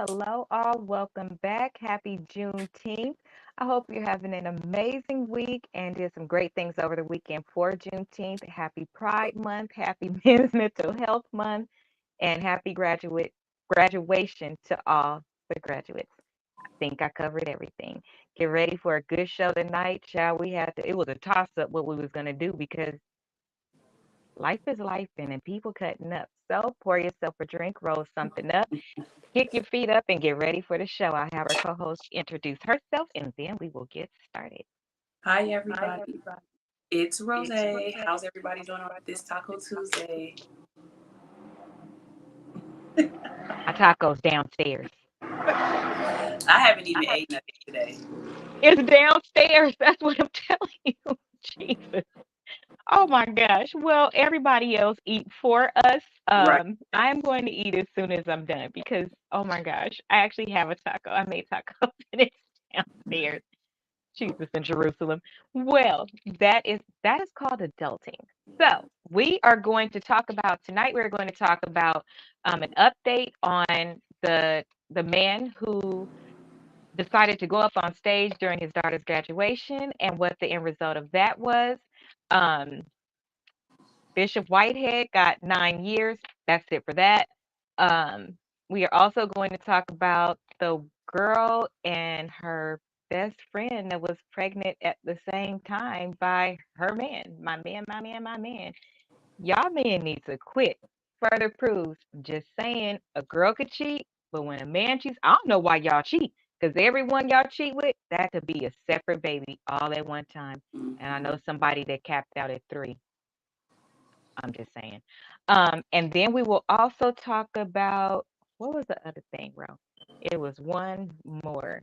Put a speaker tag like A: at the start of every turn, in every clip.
A: Hello, all. Welcome back. Happy Juneteenth. I hope you're having an amazing week and did some great things over the weekend for Juneteenth. Happy Pride Month, happy Men's Mental Health Month, and happy graduation to all the graduates. I think I covered everything. Get ready for a good show tonight, shall we? It was a toss up what we was gonna do because life is life and people cutting up. So pour yourself a drink, roll something up. Kick your feet up and get ready for the show. I have our co-host introduce herself, and then we will get started.
B: Hi, everybody. It's Rose. How's everybody doing on this Taco Tuesday?
A: My taco's downstairs.
B: I haven't even ate nothing today.
A: It's downstairs. That's what I'm telling you. Jesus. Oh my gosh. Well, everybody else eat for us.
B: Right.
A: I'm going to eat as soon as I'm done because oh my gosh, I actually have a taco. I made tacos and it's downstairs. Jesus in Jerusalem. Well, that is called adulting. So we are going to talk about tonight. We're going to talk about an update on the man who decided to go up on stage during his daughter's graduation and what the end result of that was. Um, Bishop Whitehead got 9 years. That's it for that. Um, we are also going to talk about the girl and her best friend that was pregnant at the same time by her man. My man, my man, my man. Y'all men need to quit. Further proves, just saying, a girl could cheat, but when a man cheats, I don't know why y'all cheat. Because everyone y'all cheat with, that could be a separate baby all at one time. And I
B: Mm-hmm.
A: know somebody that capped out at three. I'm just saying. And then we will also talk about what was the other thing, bro? It was one more.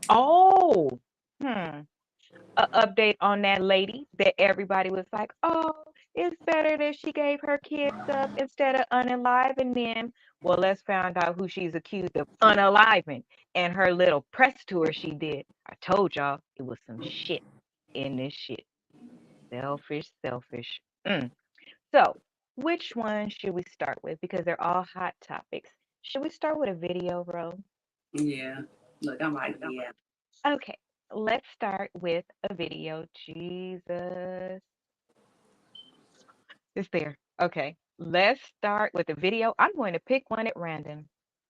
A: Oh, hmm. A update on that lady that everybody was like, oh, it's better that she gave her kids up instead of unaliving them. Well, let's find out who she's accused of unaliving and her little press tour she did. I told y'all it was some shit in this shit. Selfish, selfish. So, which one should we start with? Because they're all hot topics. Should we start with a video, bro?
B: Yeah. Look, I'm like, yeah.
A: Okay, let's start with a video. Jesus. It's there. Okay, let's start with a video. I'm going to pick one at random.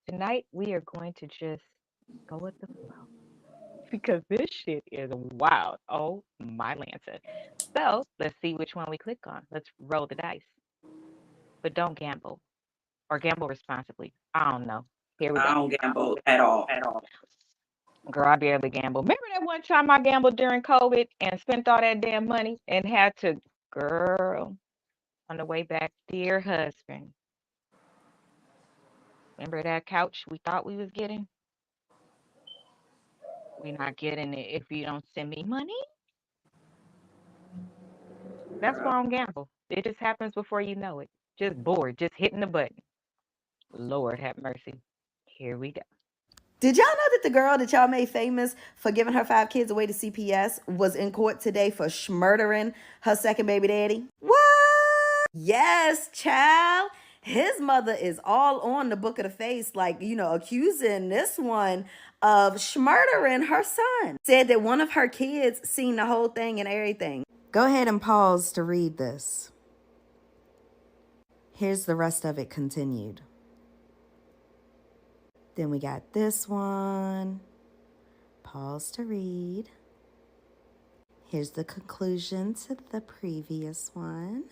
A: Tonight, we are going to just go with the flow because this shit is wild. Oh, my Lanta. So, let's see which one we click on. Let's roll the dice, but don't gamble or gamble responsibly. I don't know. Here we
B: I
A: go.
B: don't gamble at all.
A: Girl, I barely gamble. Remember that one time I gambled during COVID and spent all that damn money and had to, girl, on the way back, dear husband. Remember that couch we thought we was getting? We're not getting it if you don't send me money. That's why I don't gamble. It just happens before you know it. Just bored, just hitting the button. Lord have mercy. Here we go.
C: Did y'all know that the girl that y'all made famous for giving her 5 kids away to CPS was in court today for schmurdering her second baby daddy? What? Yes, child. His mother is all on the book of the face, like, accusing this one of schmurdering her son. Said that one of her kids seen the whole thing and everything. Go ahead and pause to read this. Here's the rest of it continued. Then we got this one. Pause to read. Here's the conclusion to the previous one.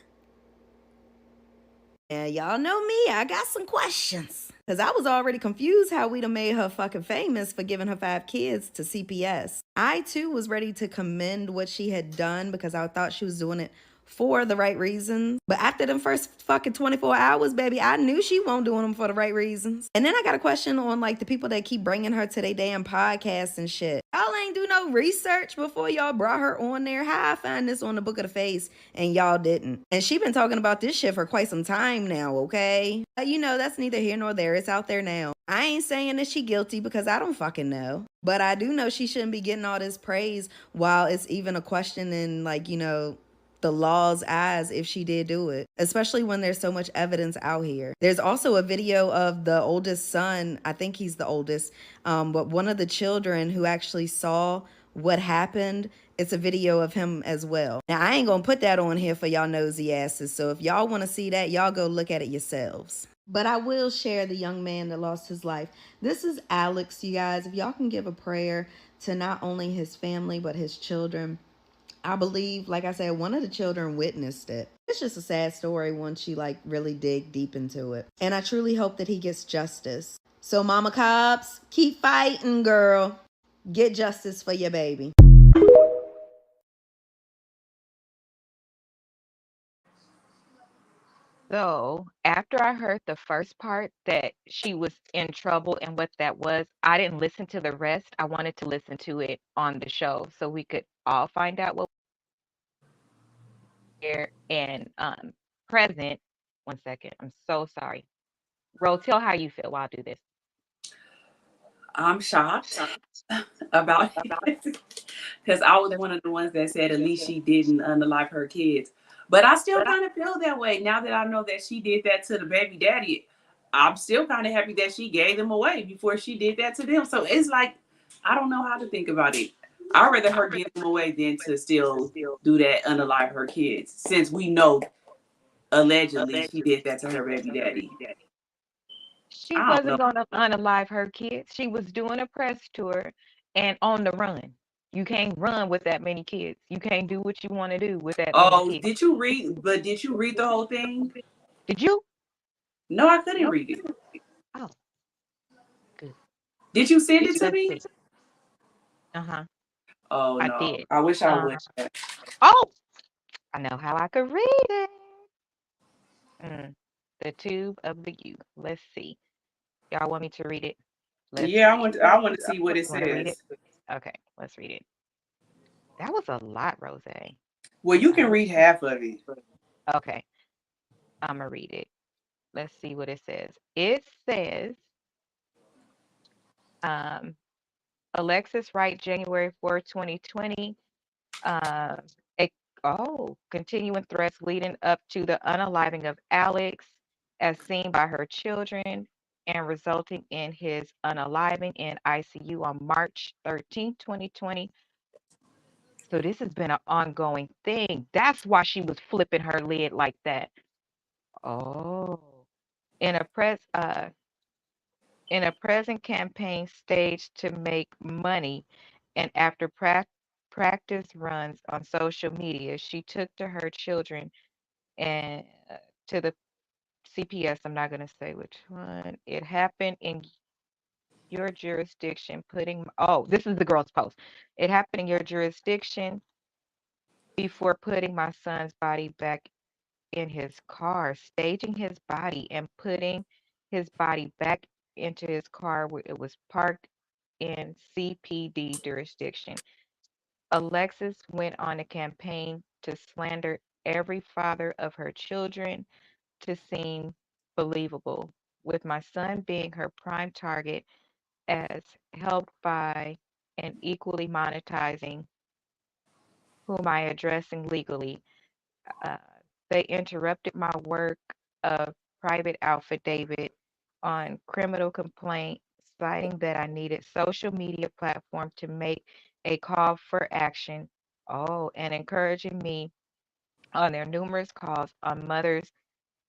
C: Yeah, y'all know me. I got some questions. Because I was already confused how we done made her fucking famous for giving her 5 kids to CPS. I, too, was ready to commend what she had done because I thought she was doing it for the right reasons. But after them first fucking 24 hours, baby, I knew she won't doing them for the right reasons. And then I got a question on like the people that keep bringing her to their damn podcasts and shit. Y'all ain't do no research before y'all brought her on there. How I find this on the book of the face and y'all didn't. And she been talking about this shit for quite some time now, okay? That's neither here nor there. It's out there now. I ain't saying that she guilty because I don't fucking know. But I do know she shouldn't be getting all this praise while it's even a question in the law's eyes if she did do it, especially when there's so much evidence out here. There's also a video of the oldest son, I think he's the oldest, but one of the children who actually saw what happened. It's a video of him as well. Now, I ain't gonna put that on here for y'all nosy asses, so if y'all want to see that, y'all go look at it yourselves. But I will share the young man that lost his life. This is Alex, you guys. If y'all can give a prayer to not only his family, but his children. I believe, like I said, one of the children witnessed it. It's just a sad story once you like really dig deep into it. And I truly hope that he gets justice. So Mama Cobbs, keep fighting, girl. Get justice for your baby.
A: So after I heard the first part that she was in trouble and what that was, I didn't listen to the rest. I wanted to listen to it on the show so we could all find out what there and present. One second. I'm so sorry. Ro, tell how you feel while I do this.
B: I'm shocked about it because I was one of the ones that said at least she didn't unalive her kids. But I still kind of feel that way now that I know that she did that to the baby daddy. I'm still kind of happy that she gave them away before she did that to them. So it's like, I don't know how to think about it. I'd rather her give them away than to still do that, unalive her kids, since we know allegedly she did that to her baby daddy.
A: She
B: I don't know.
A: wasn't going to unalive her kids. She was doing a press tour and on the run. You can't run with that many kids. You can't do what you want to do with that many
B: Oh,
A: kids.
B: did you read? But did you read the whole thing?
A: Did you?
B: No, I couldn't read it.
A: Oh, good.
B: Did you send it to
A: Let's
B: me?
A: see. Uh-huh.
B: Oh
A: I
B: no,
A: did.
B: I wish I would.
A: Oh, I know how I could read it. The Tube of the Youth. Let's see. Y'all want me to read it? Let's
B: Yeah,
A: read it.
B: I want to see what it
A: You want to read it?
B: says.
A: Okay, let's read it. That was a lot, Rose.
B: Well, you can read half of it.
A: Okay, I'm going to read it. Let's see what it says. It says, um, Alexis Wright, January 4th, 2020. Uh, a, continuing threats leading up to the unaliving of Alex, as seen by her children, and resulting in his unaliving in ICU on March 13th, 2020. So this has been an ongoing thing. That's why she was flipping her lid like that. Oh, in a press, in a present campaign staged to make money, and after practice runs on social media, she took to her children and to the CPS. I'm not going to say which one. It happened in your jurisdiction, this is the girl's post. It happened in your jurisdiction before putting my son's body back in his car, staging his body and putting his body back into his car where it was parked in CPD jurisdiction. Alexis went on a campaign to slander every father of her children to seem believable, with my son being her prime target, as helped by and equally monetizing whom I addressing legally. Uh, they interrupted my work of private affidavit on criminal complaint, citing that I needed social media platform to make a call for action. Oh, and encouraging me on their numerous calls on Mother's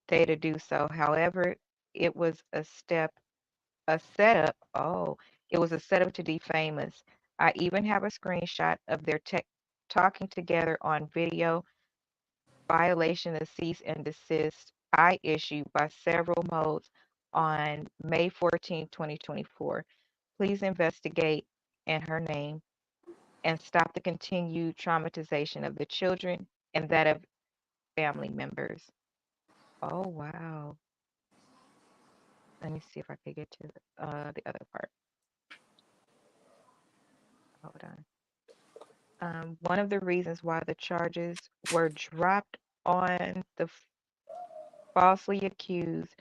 A: Day to do so. However, it was a setup. Oh, it was a setup to defame us. I even have a screenshot of their talking together on video, violation of cease and desist I issued by several modes on May 14, 2024. Please investigate in her name and stop the continued traumatization of the children and that of family members. Oh, wow. Let me see if I could get to the other part. Hold on. One of the reasons why the charges were dropped on the falsely accused,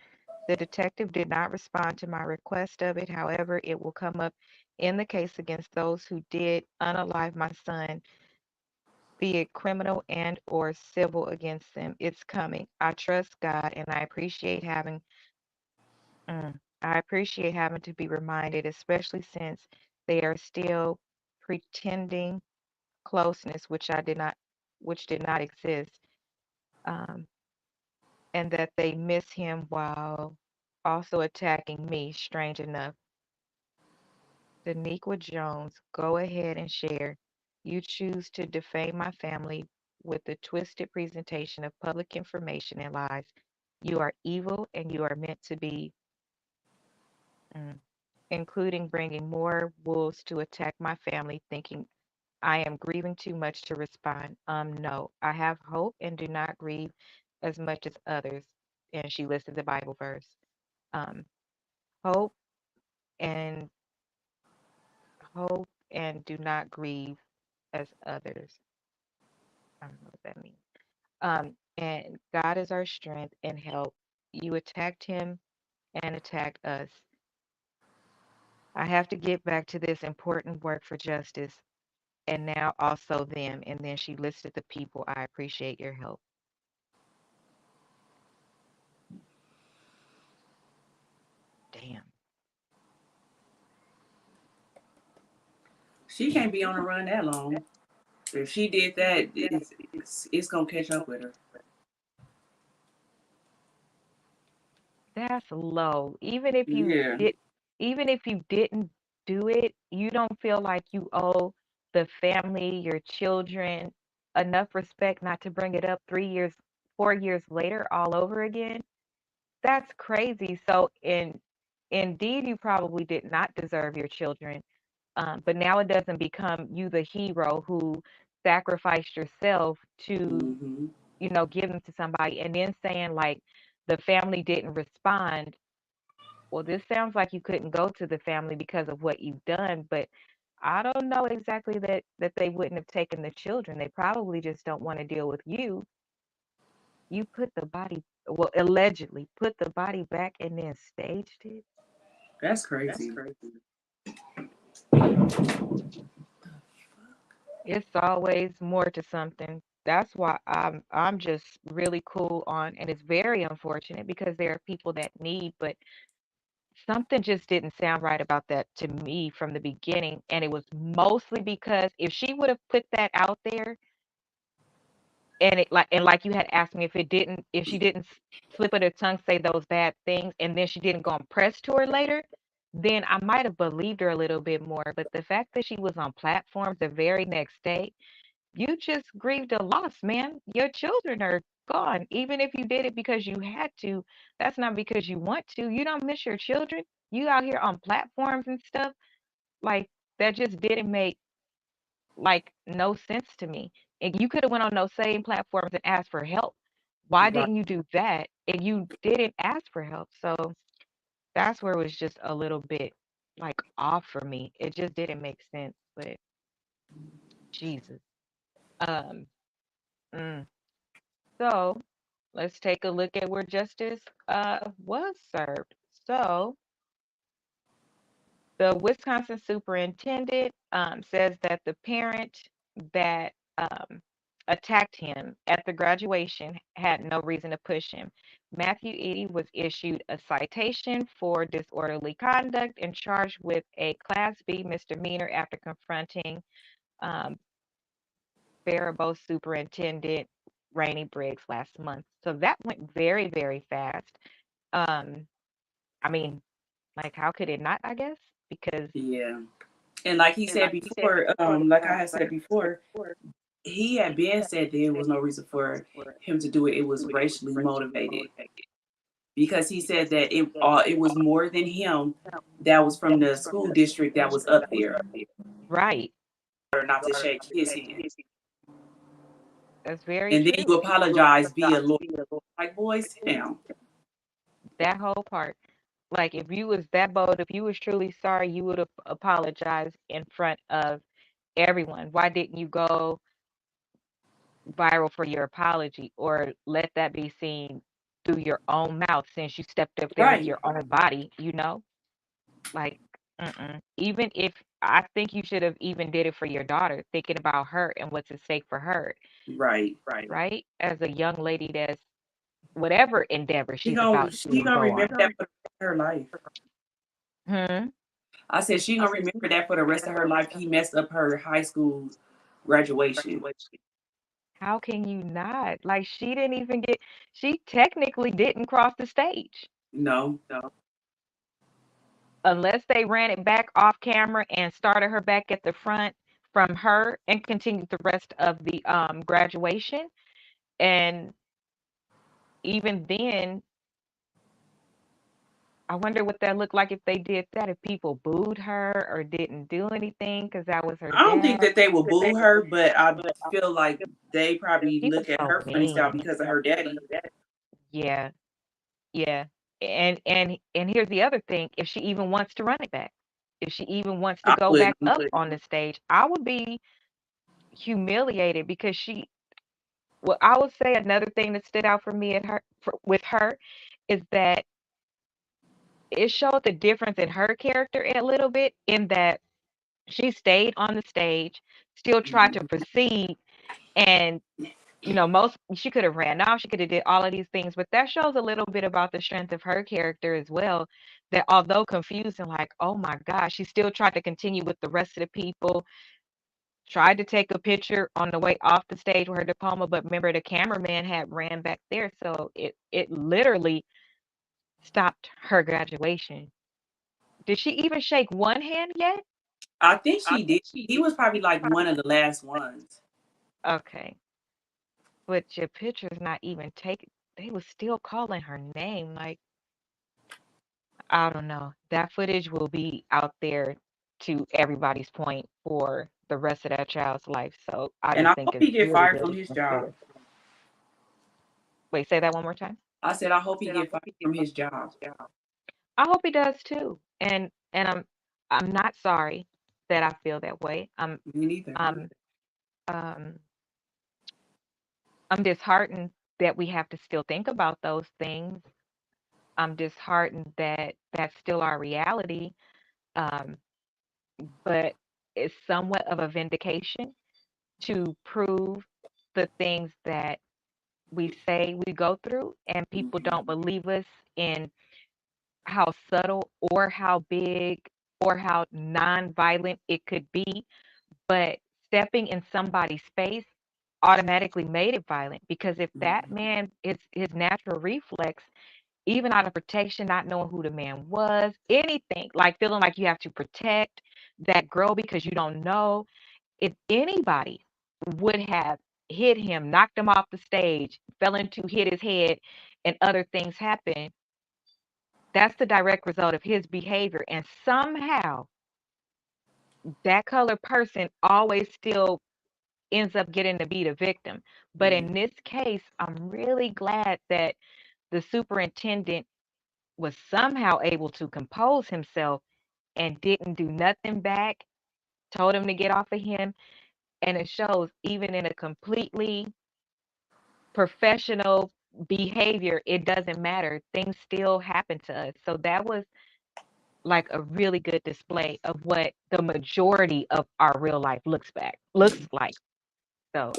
A: the detective did not respond to my request of it. However, it will come up in the case against those who did unalive my son. be it criminal and or civil against them. It's coming. I trust God and I appreciate having to be reminded, especially since they are still pretending closeness, which did not exist, um, and that they miss him while also attacking me. Strange enough. Daniqua Jones, go ahead and share. You choose to defame my family with the twisted presentation of public information and lies. You are evil and you are meant to be, mm, including bringing more wolves to attack my family, thinking I am grieving too much to respond. No, I have hope and do not grieve as much as others. And she listed the Bible verse. Um, hope and hope and do not grieve as others. I don't know what that means. And God is our strength and help. You attacked him and attacked us. I have to get back to this important work for justice and now also them. And then she listed the people. I appreciate your help. Damn.
B: She can't be on a run that long. If she did that, it's gonna catch up with her.
A: That's low.
B: Yeah.
A: Even if you didn't do it, you don't feel like you owe the family, your children enough respect not to bring it up 3 years, 4 years later all over again. That's crazy. So indeed you probably did not deserve your children. But now it doesn't become you the hero who sacrificed yourself to,
B: Mm-hmm.
A: give them to somebody and then saying like the family didn't respond. Well, this sounds like you couldn't go to the family because of what you've done, but I don't know exactly that they wouldn't have taken the children. They probably just don't want to deal with you. You put the body, well, allegedly put the body back and then staged it.
B: That's crazy.
A: It's always more to something. That's why I'm just really cool on, and it's very unfortunate because there are people that need, but something just didn't sound right about that to me from the beginning. And it was mostly because if she would have put that out there and like you had asked me if she didn't slip of her tongue say those bad things and then she didn't go on press tour later, then I might have believed her a little bit more. But the fact that she was on platforms the very next day, you just grieved a loss, man. Your children are gone. Even if you did it because you had to, that's not because you want to. You don't miss your children. You out here on platforms and stuff. Like that just didn't make like no sense to me. And you could have went on those same platforms and asked for help. Why
B: Right.
A: didn't you do that? And you didn't ask for help. So that's where it was just a little bit like off for me. It just didn't make sense. But Jesus. Um. mm. So let's take a look at where justice was served. So the Wisconsin superintendent says that the parent that attacked him at the graduation had no reason to push him. Matthew Eddy was issued a citation for disorderly conduct and charged with a Class B misdemeanor after confronting um, Faribault Superintendent Rainey Briggs last month. So that went very, very fast. Um, I mean, like, how could it not, I guess? Because
B: Yeah. And like he said before, like I had said before, he had been said there was no reason for him to do it. It was racially motivated because he said that it was more than him that was from the school district that was up there,
A: right,
B: or not to shake his hand.
A: that's very
B: And then
A: true.
B: you apologize via lawyer. Like, boys, sit down.
A: That whole part. Like, if you was that bold, if you was truly sorry, you would have apologized in front of everyone. Why didn't you go viral for your apology or let that be seen through your own mouth since you stepped up there with
B: Right.
A: your own body, you know? Like, even if I think you should have even did it for your daughter, thinking about her and what's at stake for her,
B: Right.
A: right? As a young lady that's whatever endeavor
B: She
A: she's
B: gonna
A: about to
B: she gonna
A: go on.
B: remember that for the rest of her life.
A: Hmm.
B: I said she gonna remember that for the rest of her life. He messed up her high school graduation.
A: How can you not? Like she didn't even get, she technically didn't cross the stage
B: No.
A: unless they ran it back off camera and started her back at the front from her and continued the rest of the graduation. And even then, I wonder what that looked like if they did that, if people booed her or didn't do anything because that was her
B: I don't think
A: dad.
B: that they will boo her, but I feel like they probably
A: People
B: look at
A: so
B: her funny style
A: mean.
B: because of her daddy.
A: Yeah, yeah. And here's the other thing, if she even wants to run it back, if she even wants to
B: I
A: go back
B: wouldn't.
A: up on the stage, I would be humiliated because she, well, I would say another thing that stood out for me at with her is that it showed the difference in her character a little bit in that she stayed on the stage, still tried to proceed, and most she could have ran off, she could have did all of these things, but that shows a little bit about the strength of her character as well. That although confused and like, oh my gosh, she still tried to continue with the rest of the people, tried to take a picture on the way off the stage with her diploma, but remember the cameraman had ran back there, so it literally stopped her graduation. Did she even shake one hand yet?
B: I think she did. He was probably like one of the last ones.
A: Okay. But your picture's not even taken. They was still calling her name. Like, I don't know. That footage will be out there to everybody's point for the rest of that child's life. So I
B: And
A: just
B: I
A: think
B: hope
A: it's
B: he get
A: really,
B: fired from
A: really
B: his job.
A: sincere. Wait, say that one more time.
B: I said I hope he get fired from his job.
A: I hope he does too. And I'm not sorry that I feel that way.
B: Me neither.
A: I'm um I'm disheartened that we have to still think about those things. I'm disheartened that that's still our reality. Um, but it's somewhat of a vindication to prove the things that we say we go through, and people don't
B: Mhm.
A: believe us in how subtle or how big or how non-violent it could be. But stepping in somebody's space automatically made it violent because if that
B: Mhm.
A: man is his natural reflex, even out of protection, not knowing who the man was, anything, like feeling like you have to protect that girl because you don't know if anybody would have hit him, knocked him off the stage, fell into hit his head, and other things happen. That's the direct result of his behavior. And somehow that colored person always still ends up getting to be the victim. But
B: Mhm.
A: in this case, I'm really glad that the superintendent was somehow able to compose himself and didn't do nothing back, told him to get off of him. And it shows even in a completely professional behavior, it doesn't matter. Things still happen to us. So that was like a really good display of what the majority of our real life looks like. So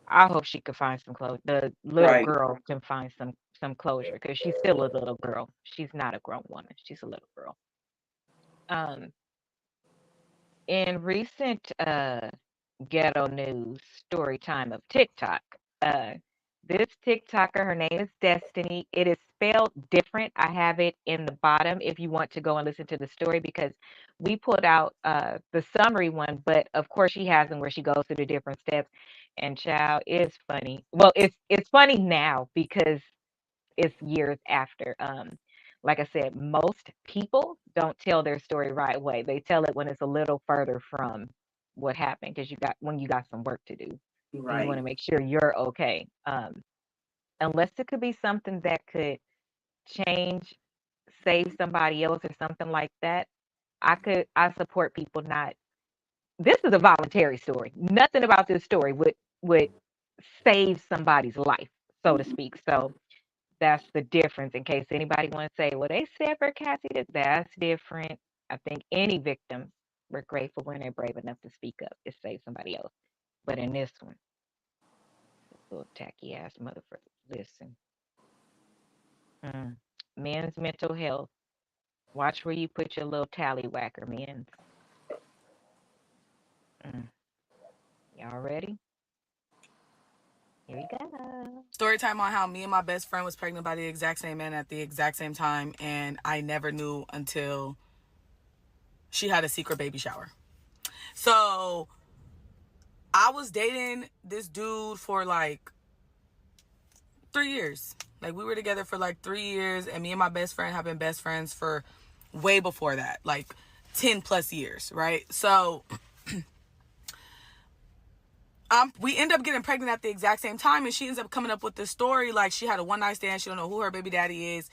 A: I hope she could find some closure. The little
B: Right.
A: girl can find some closure because she's still a little girl. She's not a grown woman. She's a little girl. Um, in recent ghetto news story time of TikTok. Uh, this TikToker, her name is Destiny. It is spelled different. I have it in the bottom if you want to go and listen to the story because we put out the summary one, but of course she has them where she goes through the different steps. And child, it's funny. Well, it's funny now because it's years after. Like I said, most people don't tell their story right away. They tell it when it's a little further from what happened because you got some work to do and you want
B: Right.
A: to make sure you're okay. Unless it could be something that could change, save somebody else or something like that. I support people not. This is a voluntary story. Nothing about this story would save somebody's life, so to
B: Mhm.
A: speak. So that's the difference in case anybody wants to say, well, they said for Cassie that that's different. I think any victims were grateful when they're brave enough to speak up to save somebody else. But in this one, little tacky ass motherfucker, listen, mm, men's mental health. Watch where you put your little tallywhacker, men. Mm. Y'all ready? Here we go.
D: Story time on how me and my best friend was pregnant by the exact same man at the exact same time, and I never knew until she had a secret baby shower. So I was dating this dude for like 3 years. Like, we were together for like 3 years, and me and my best friend have been best friends for way before that, like 10 plus years, right? So we end up getting pregnant at the exact same time, and she ends up coming up with this story like she had a one night stand, she don't know who her baby daddy is,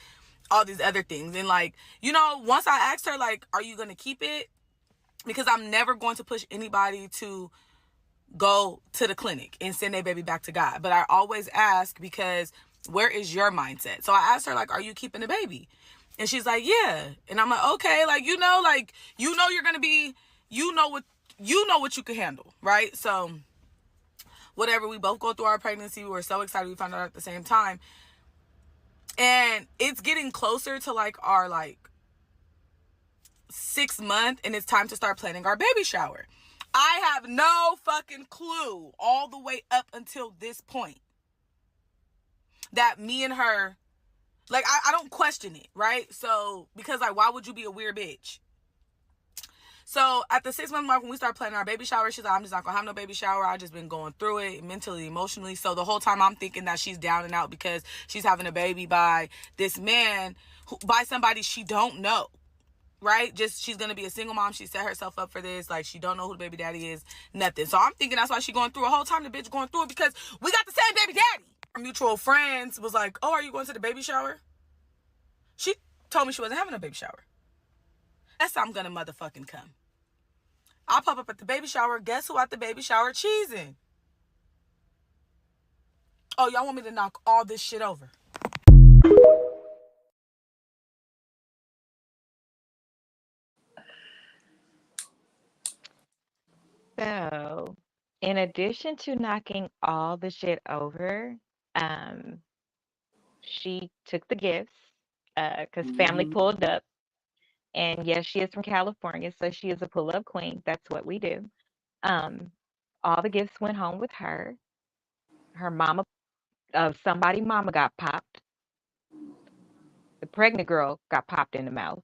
D: all these other things. And like, you know, once I asked her, like, are you gonna keep it? Because I'm never going to push anybody to go to the clinic and send their baby back to God. But I always ask, because where is your mindset? So I asked her, like, are you keeping the baby? And she's like, yeah. And I'm like, okay, like, you know you're gonna be, you know what you can handle, right? So whatever, we both go through our pregnancy. We were so excited we found out at the same time. And it's getting closer to like our like 6 month, and it's time to start planning our baby shower. I have no fucking clue all the way up until this point that me and her, like, I don't question it, right? So, because like, why would you be a weird bitch? So at the 6 month mark, when we start planning our baby shower, she's like, I'm just not gonna have no baby shower. I've just been going through it mentally, emotionally. So the whole time I'm thinking that she's down and out because she's having a baby by this man, by somebody she don't know, right? Just, she's gonna be a single mom. She set herself up for this. Like, she don't know who the baby daddy is, nothing. So I'm thinking that's why she going through a whole time. The bitch going through it because we got the same baby daddy. Our mutual friends was like, oh, are you going to the baby shower? She told me she wasn't having a baby shower. That's how I'm gonna motherfucking come. I pop up at the baby shower. Guess who at the baby shower cheesing? Oh, y'all want me to knock all this shit over?
A: So, in addition to knocking all the shit over, um, she took the gifts because family pulled up. And yes, she is from California, so she is a pull-up queen. That's what we do. Um, all the gifts went home with her. Her mama, somebody mama got popped. The pregnant girl got popped in the mouth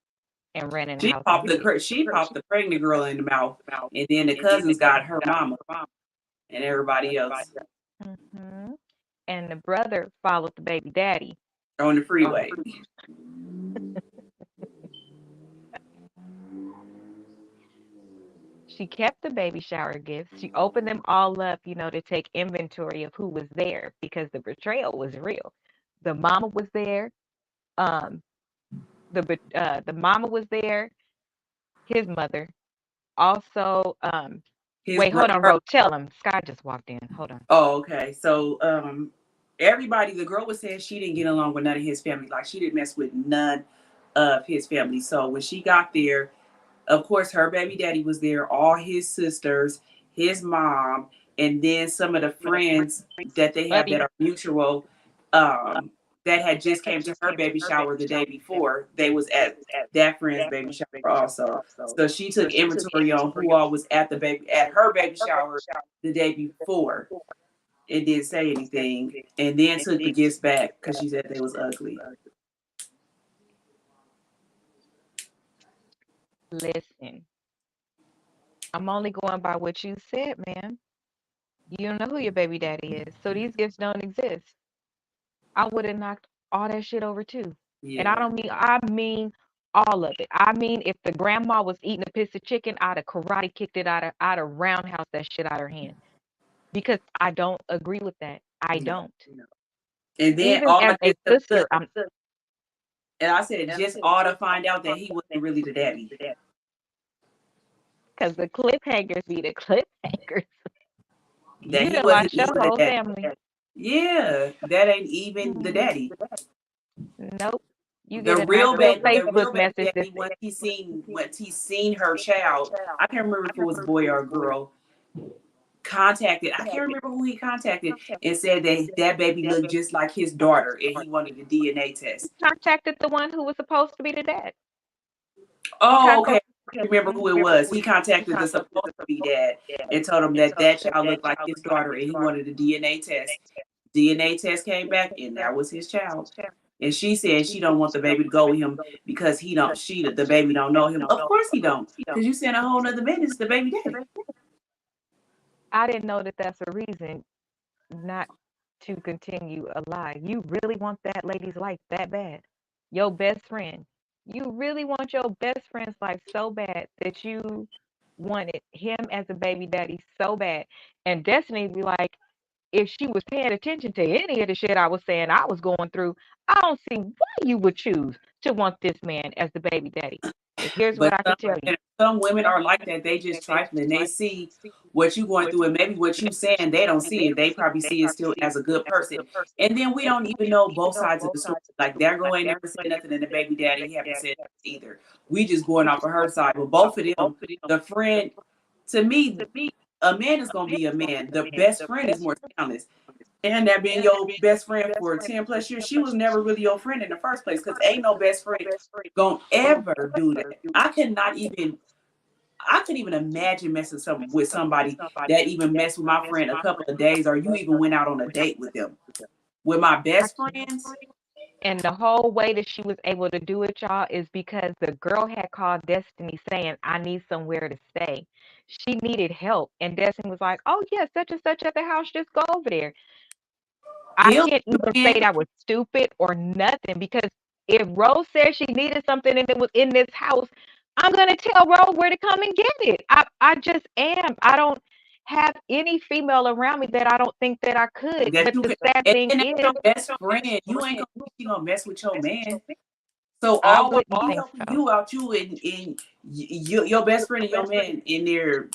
A: and ran in the house and hid.
B: She popped the pregnant girl in the mouth, and then the cousins got her mama and everybody else
A: Hmm. And the brother followed the baby daddy.
B: on the freeway.
A: She kept the baby shower gifts. She opened them all up, to take inventory of who was there because the betrayal was real. The mama was there. Um, the mama was there. His mother also. Wait, hold on, Ro. Tell him. Scott just walked in. Hold on.
B: Oh, okay. So everybody, the girl was saying she didn't get along with none of his family. Like, she didn't mess with none of his family. So when she got there, of course, her baby daddy was there, all his sisters, his mom, and then some of the friends that they have that are mutual, that had just came to her baby shower the day before. They was at that friend's baby shower also. So she took inventory on who all was at her baby shower the day before. It didn't say anything, and then took the gifts back because she said they was ugly.
A: Listen, I'm only going by what you said, man. You don't know who your baby daddy is, so these gifts don't exist. I would have knocked all that shit over too.
B: Yeah.
A: And I mean all of it. I mean, if the grandma was eating a piece of chicken, I'd have karate kicked it out of roundhouse that shit out of her hand. Because I don't agree with that. I don't.
B: And then
A: Even as a sister,
B: and I said, just ought to find out that he wasn't really the daddy.
A: Because the cliffhangers be the cliffhangers.
B: That
A: You
B: he
A: done
B: wasn't
A: lost your
B: even
A: whole
B: the daddy.
A: family.
B: Yeah, that ain't even the daddy.
A: Nope. You
B: The
A: get a nice
B: real
A: little
B: baby, the
A: Facebook
B: real baby
A: message that
B: daddy, once he seen her child, I can't remember if it was a boy or a girl, contacted, I can't remember who he contacted, and said that that baby looked just like his daughter and he wanted a DNA test.
A: contacted the one who was supposed to be the dad. He
B: Oh, okay.
A: contacted.
B: I remember who it was. He contacted the supposed to be dad and told him that that child looked like his daughter and he wanted a DNA test. DNA test came back and that was his child. And she said she don't want the baby to go with him because he don't. The baby don't know him. Of course he don't, because you sent a whole nother man as the baby daddy.
A: I didn't know that that's a reason not to continue a lie. You really want that lady's life that bad? Your best friend. You really want your best friend's life so bad that you wanted him as a baby daddy so bad. And Destiny be like, if she was paying attention to any of the shit I was saying I was going through, I don't see why you would choose to want this man as the baby daddy. But here's what
B: But
A: I can tell you.
B: some women are like that. They just trifling. They see what you going through, and maybe what you saying they don't see it. They probably see it still as a good person. And then we don't even know both sides of the story. Like that girl ain't never said nothing, and the baby daddy haven't said nothing either. We just going off of her side. But both of them, the friend, to me, a man is gonna be a man. The best friend is more honest. And that being your best friend for 10 plus years, she was never really your friend in the first place, because ain't no best friend gonna ever do that. I couldn't even imagine messing with somebody that even messed with my friend a couple of days, or you even went out on a date with them. With my best friends,
A: And the whole way that she was able to do it, y'all, is because the girl had called Destiny saying, I need somewhere to stay. She needed help. And Destiny was like, oh, yeah, such and such at the house. Just go over there. I
B: he'll
A: can't even say that was stupid or nothing, because if Rose said she needed something and it was in this house, I'm going to tell Rose where to come and get it. I just am. I don't have any female around me that I don't think that I could.
B: that
A: But
B: you
A: the
B: can,
A: sad
B: and
A: thing
B: then that's
A: is,
B: your best friend. You ain't gonna she gonna mess with your man. So
A: I
B: always
A: wouldn't
B: he
A: think
B: helping
A: so.
B: you out, you and your best friend and your man in there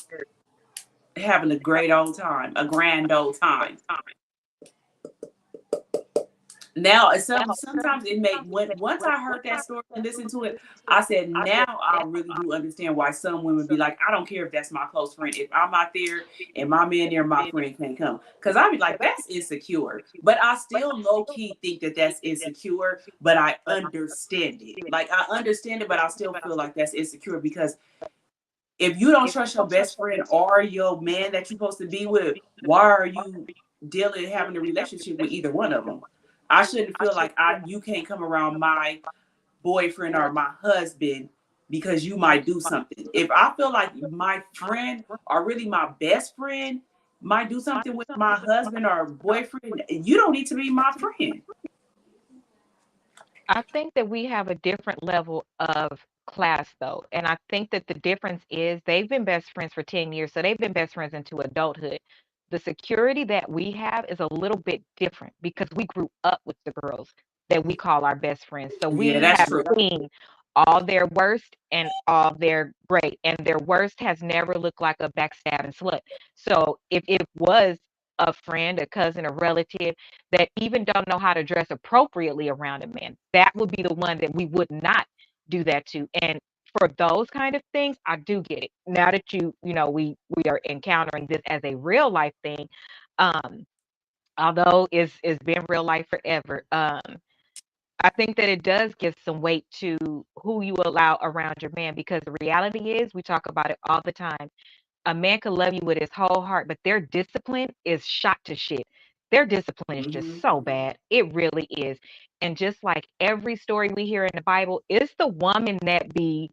B: having a great old time, a grand old time. Now, sometimes it made once I heard that story and listened to it, I said, now I really do understand why some women be like, I don't care if that's my close friend. If I'm out there and my man there, my friend can't come, because I'd be like, that's insecure. But I still low key think that that's insecure. But I understand it. Like I understand it, but I still feel like that's insecure, because if you don't trust your best friend or your man that you're supposed to be with, why are you dealing having a relationship with either one of them? I shouldn't feel like you can't come around my boyfriend or my husband because you might do something. If I feel like my friend or really my best friend might do something with my husband or boyfriend, you don't need to be my friend.
A: I think that we have a different level of class, though. And I think that the difference is they've been best friends for 10 years. So they've been best friends into adulthood. The security that we have is a little bit different because we grew up with the girls that we call our best friends. So
B: Yeah,
A: we
B: that's
A: have
B: true.
A: seen all their worst and all their great. And their worst has never looked like a backstabbing slut. So if it was a friend, a cousin, a relative that even don't know how to dress appropriately around a man, that would be the one that we would not do that to. And for those kind of things, I do get it. Now that we are encountering this as a real life thing, um, although it's been real life forever. I think that it does give some weight to who you allow around your man, because the reality is we talk about it all the time. A man could love you with his whole heart, but their discipline is shot to shit. Their discipline is just
B: Mm-hmm.
A: so bad. It really is. And just like every story we hear in the Bible, it's the woman that be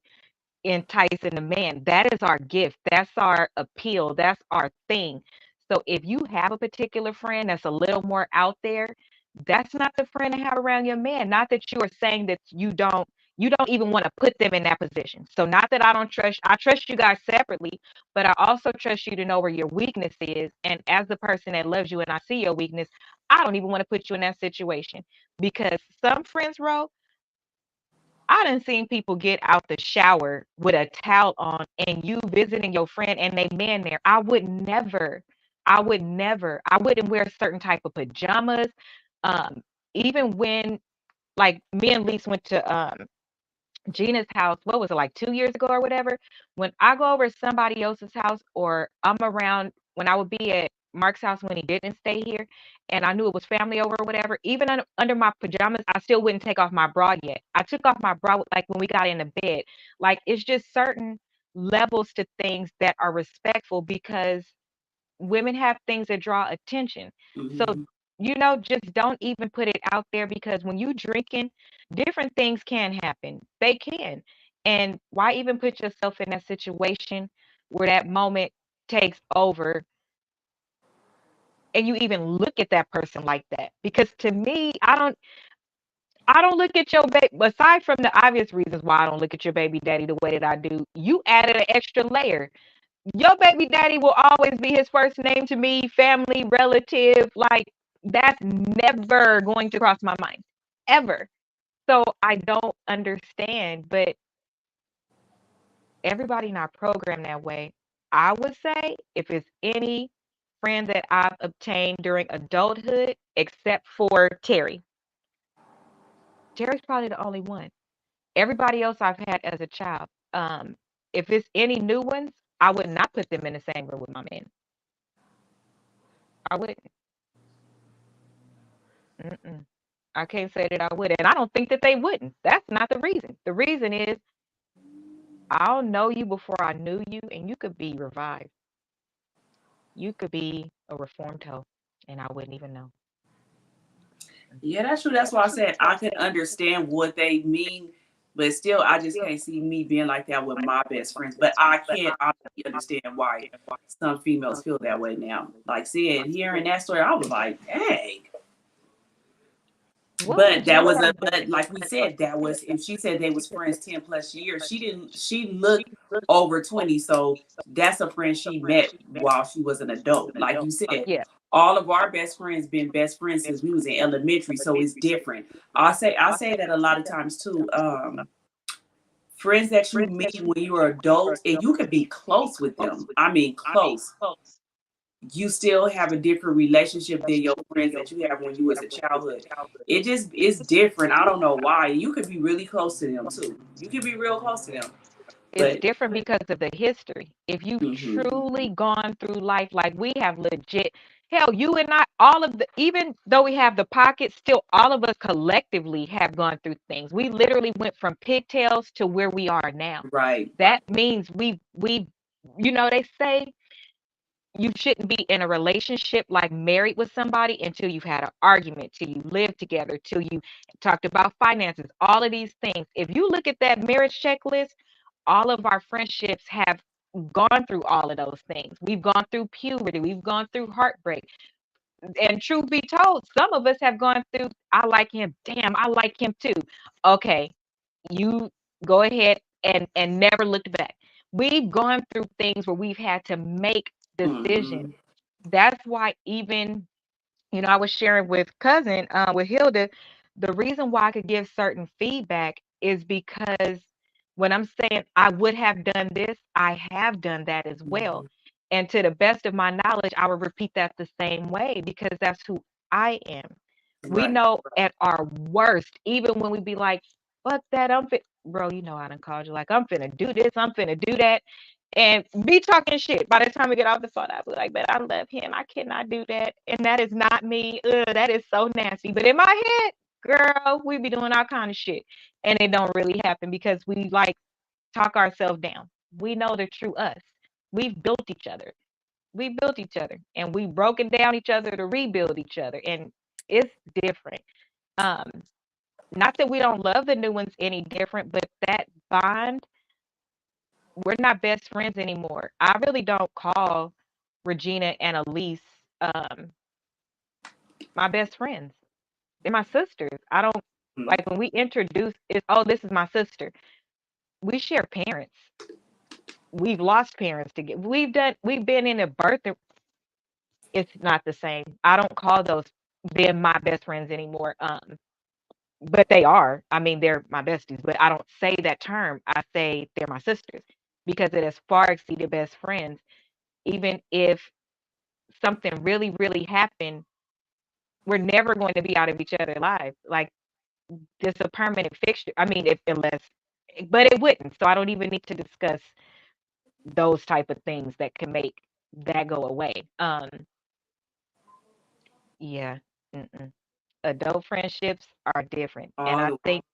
A: enticing the man. That is our gift. That's our appeal. That's our thing. So if you have a particular friend that's a little more out there, that's not the friend to have around your man. Not that you are saying that you don't even want to put them in that position. So not that I trust you guys separately, but I also trust you to know where your weakness is. And as the person that loves you and I see your weakness, I don't even want to put you in that situation, because some friends, Ro, I done seen people get out the shower with a towel on and you visiting your friend and they man there. I would never. I would never. I wouldn't wear certain type of pajamas. Um, even when like me and Lise went to Gina's house, what was it, like 2 years ago or whatever? When I go over to somebody else's house, or I'm around when I would be at Mark's house when he didn't stay here, and I knew it was family over or whatever, even under my pajamas, I still wouldn't take off my bra yet. I took off my bra like when we got into bed. Like it's just certain levels to things that are respectful because women have things that draw attention. So,
B: Mhm.
A: just don't even put it out there because when you drinking, different things can happen. They can. And why even put yourself in that situation where that moment takes over and you even look at that person like that? Because to me, I don't look at your baby aside from the obvious reasons why I don't look at your baby daddy the way that I do. You added an extra layer. Your baby daddy will always be his first name to me, family, relative. Like, that's never going to cross my mind, ever. So I don't understand, but everybody not programmed that way. I would say if it's any friend that I've obtained during adulthood, except for Terry, Terry's probably the only one. Everybody else I've had as a child, if it's any new ones, I would not put them in the same room with my man. I wouldn't. Mm-mm. I can't say that I would, and I don't think that they wouldn't. That's not the reason. The reason is I'll know you before I knew you, and you could be revived. You could be a reformed hoe, and I wouldn't even know.
B: Yeah, that's true. That's why I said I can understand what they mean, but still, I just can't see me being like that with my best friends. But I can obviously understand why some females feel that way now. Like hearing that story, I was like, dang.
A: What
B: But
A: would you
B: that was
A: have
B: but
A: done?
B: like we said, that was if she said they was friends 10 plus years, she looked over 20. So that's a friend she met while she was an adult. Like you said,
A: Yeah,
B: all of our best friends been best friends since we was in elementary, so it's different. I say that a lot of times too. Friends that you meet when you're adult and you could be close with them. I mean close, you still have a different relationship than your friends that you have when you was a childhood. It just is different. I don't know why. You could be really close to them too. You could be real close to them.
A: it's
B: But
A: different because of the history. If you've
B: mhm,
A: truly gone through life like we have, legit, hell, you and I, all of the, even though we have the pockets, still all of us collectively have gone through things. We literally went from pigtails to where we are now.
B: right,
A: That means they say you shouldn't be in a relationship like married with somebody until you've had an argument, till you live together, till you talked about finances, all of these things. If you look at that marriage checklist, all of our friendships have gone through all of those things. We've gone through puberty, we've gone through heartbreak. And truth be told, some of us have gone through, I like him, damn, I like him too. Okay, you go ahead and never looked back. We've gone through things where we've had to make decisions.
B: mhm,
A: That's why even, I was sharing with cousin, with Hilda, the reason why I could give certain feedback is because when I'm saying I would have done this, I have done that as well.
B: mhm,
A: And to the best of my knowledge, I would repeat that the same way because that's who I am. We
B: right,
A: know at our worst, even when we be like, fuck that, bro, I done called you like, I'm finna do this, I'm finna do that, and be talking shit. By the time we get off the phone, I'll be like, but I love him. I cannot do that. And that is not me. Ugh, that is so nasty. But in my head, girl, we be doing all kind of shit. And it don't really happen because we like talk ourselves down. We know the true us. We've built each other. We built each other and we broken down each other to rebuild each other. And it's different. Um, Not that we don't love the new ones any different, but that bond, we're not best friends anymore. I really don't call Regina and Elise my best friends. They're my sisters. I don't
B: mhm,
A: like when we introduce it, oh, this is my sister. We share parents. We've lost parents together. We've been in a birth. It's not the same. I don't call those them my best friends anymore. But they are. I mean, they're my besties, but I don't say that term. I say they're my sisters because it has far exceeded best friends. Even if something really, really happened, we're never going to be out of each other's lives. Like this a permanent fixture. I mean, if unless, but it wouldn't. So I don't even need to discuss those type of things that can make that go away. Yeah. Mm-mm. Adult friendships are different, and
B: all
A: I
B: the
A: think,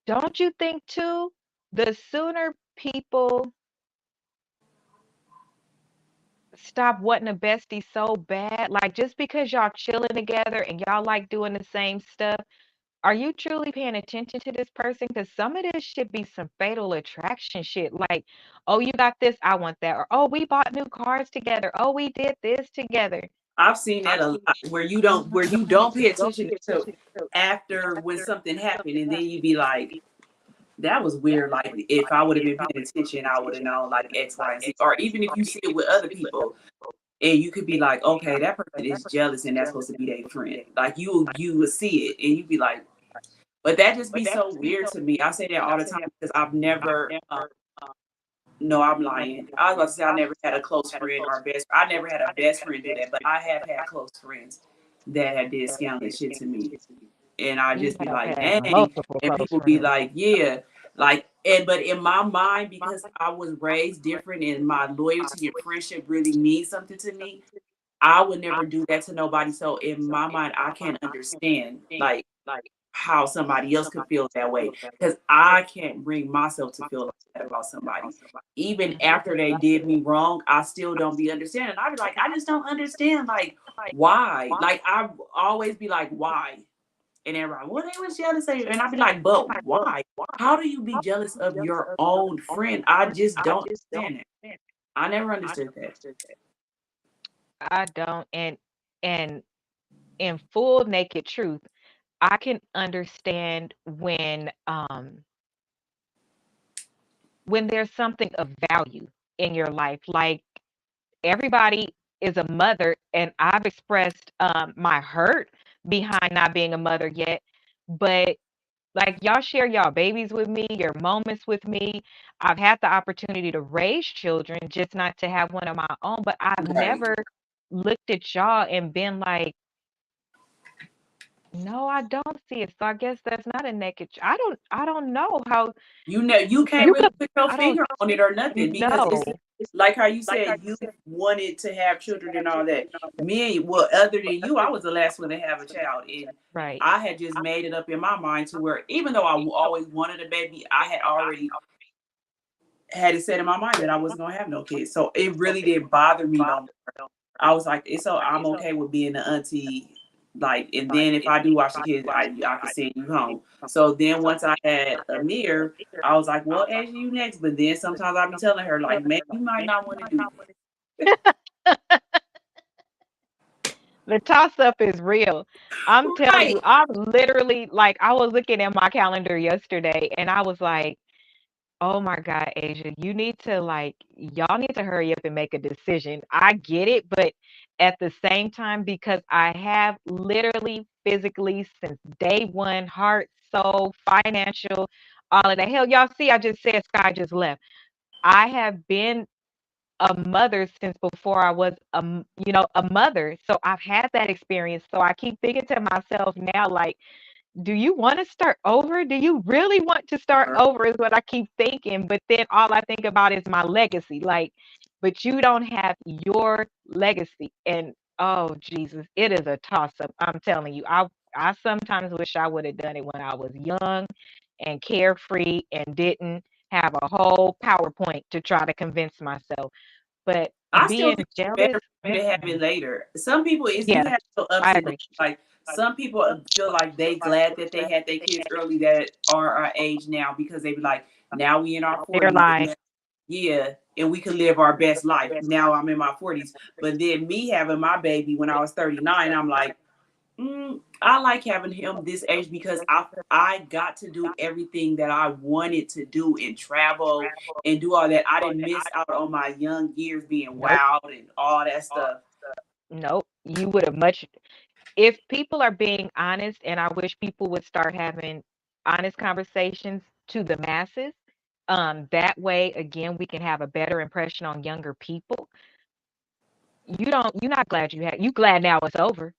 A: don't you think too? The sooner people stop wanting a bestie so bad, like just because y'all chilling together and y'all like doing the same stuff, are you truly paying attention to this person? Because some of this should be some fatal attraction shit. Like, oh, you got this, I want that. Or, oh, we bought new cars together. Oh, we did this together.
B: I've seen that a lot where you don't pay attention until after when something happened, and then you be like, that was weird. Like if I would have been paying attention, I would have known like X, Y, and Z. Or even if you see it with other people, and you could be like, okay, that person is jealous, and that's supposed to be their friend. Like you would see it, and you'd be like, but that just be so weird to me. I say that all the time because I've never. No, I'm lying. I was about to say I never had a close friend or best. I never had a best friend do that, but I have had close friends that have did scandalous shit to me, and I
A: You
B: just be
A: have
B: like,
A: had
B: dang,
A: multiple
B: and
A: close
B: people be
A: friends.
B: like, yeah, like, and but in my mind, because I was raised different, and my loyalty and friendship really means something to me, I would never do that to nobody. So in my mind, I can't understand like how somebody else could feel that way because I can't bring myself to feel like that about somebody. Even after they did me wrong, I still don't be understanding. I be like, I just don't understand, like, why? Like, I always be like, why? And everybody, well, they was jealous of you. And I'd be like, but why? How do you be jealous of your own friend? I just don't understand it. I never understood that.
A: I don't. And in full naked truth, I can understand when there's something of value in your life. Like everybody is a mother, and I've expressed my hurt behind not being a mother yet. But like y'all share y'all babies with me, your moments with me. I've had the opportunity to raise children, just not to have one of my own. But I've
B: Right.
A: never looked at y'all and been like, no, I don't see it. So I guess that's not a naked. I don't know how
B: You know, you can't
A: you
B: really
A: could.
B: put your
A: I don't
B: finger on it or nothing because
A: know.
B: it's like how you said you wanted to have children and all that. Me, well, other than you, I was the last one to have a child, and
A: Right.
B: I had just made it up in my mind to where even though I always wanted a baby, I had already had it set in my mind that I wasn't gonna have no kids. So it really didn't bother me no more. I was like, it's so I'm okay with being the auntie. Like, and then if I do watch the kids, I can send you home. So then once I had Amir, I was like, well, Asia, you next. But then sometimes I'll be telling her, like, maybe you might not want to do
A: The toss up is real. I'm
B: that.
A: telling
B: Right.
A: you, I'm literally like, I was looking at my calendar yesterday and I was like, oh my God, Asia, you need to like, y'all need to hurry up and make a decision. I get it, but at the same time, because I have literally physically since day one, heart, soul, financial, all of that. Hell, y'all see, I just said Sky just left. I have been a mother since before I was a mother. So I've had that experience. So I keep thinking to myself now, like, do you want to start over? Do you really want to start over? Is what I keep thinking. But then all I think about is my legacy. Like, but you don't have your legacy. And oh Jesus, it is a toss up. I'm telling you. I sometimes wish I would have done it when I was young and carefree and didn't have a whole PowerPoint to try to convince myself. But
B: I still
A: being
B: think it's
A: jealous,
B: better for you to have it later. Some people is
A: yeah,
B: you have your ups
A: I
B: and downs.
A: agree.
B: Like some people feel like they glad that they had their kids early that are our age now because they be like, now we in our
A: They're
B: 40s.
A: lying.
B: Yeah, and we can live our best life. Now I'm in my 40s. But then me having my baby when I was 39, I'm like, I like having him this age because I got to do everything that I wanted to do and travel and do all that. I didn't miss out on my young years being
A: Nope.
B: wild and all that stuff.
A: Nope. You would have much, if people are being honest, and I wish people would start having honest conversations to the masses. That way, again, we can have a better impression on younger people. You're not glad you glad now it's over.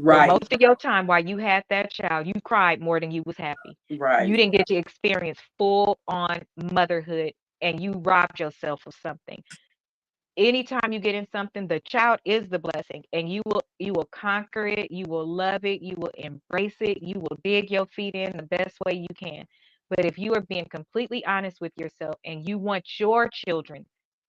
A: For
B: Right.
A: most of your time while you had that child, you cried more than you was happy. You
B: Right.
A: didn't get to experience full on motherhood and you robbed yourself of something. Anytime you get in something, the child is the blessing and you will conquer it, you will love it, you will embrace it, you will dig your feet in the best way you can. But if you are being completely honest with yourself and you want your children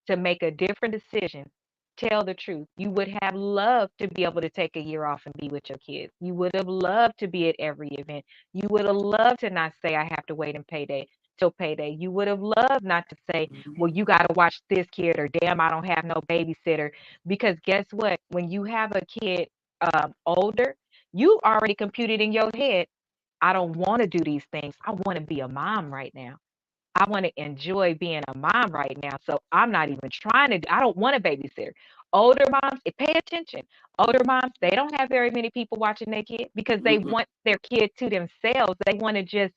A: to make a different decision, tell the truth. You would have loved to be able to take a year off and be with your kids. You would have loved to be at every event. You would have loved to not say I have to wait and payday till payday. You would have loved not to say, well, you got to watch this kid, or damn, I don't have no babysitter. Because guess what? When you have a kid older, you already computed in your head, I don't want to do these things. I want to be a mom right now. I want to enjoy being a mom right now. So I'm not even trying to, I don't want a babysitter. Older moms, pay attention. Older moms, they don't have very many people watching their kid because they
B: Mm-mm.
A: want their kid to themselves. They want to just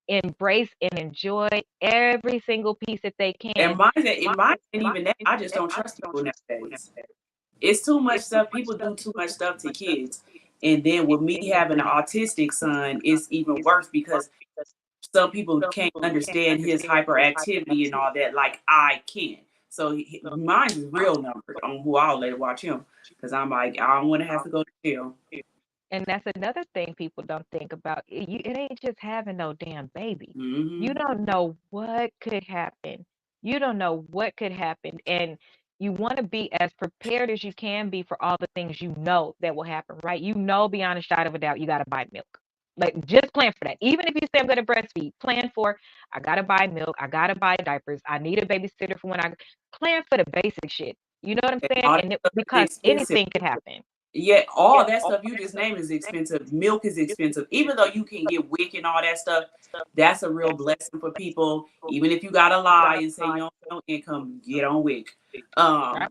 A: embrace and enjoy every single piece that they
B: And
A: can.
B: mine ain't even that. I just don't trust people nowadays. It's too much stuff. People do too much stuff to kids. And then with me having an autistic son, it's even worse because some people can't understand his hyperactivity and all that like I can. So mine is real numbers on who I'll let watch him because I'm like, I don't want to have to go to jail.
A: And that's another thing people don't think about. It ain't just having no damn baby. You
B: Mm-hmm.
A: don't know what could happen. You don't know what could happen. And you want to be as prepared as you can be for all the things you know that will happen, right? You know, beyond a shadow of a doubt, you got to buy milk. Like, just plan for that. Even if you say I'm going to breastfeed, plan for, I got to buy milk. I got to buy diapers. I need a babysitter for when I plan for the basic shit. You know what I'm
B: And
A: saying?
B: all that
A: And
B: stuff is
A: because
B: expensive.
A: anything could happen.
B: Yeah, all that stuff you just named is expensive. Milk is expensive. Even though you can get WIC and all that stuff, that's a real blessing for people. Even if you gotta lie and say you don't have no income, get on WIC.
A: Right?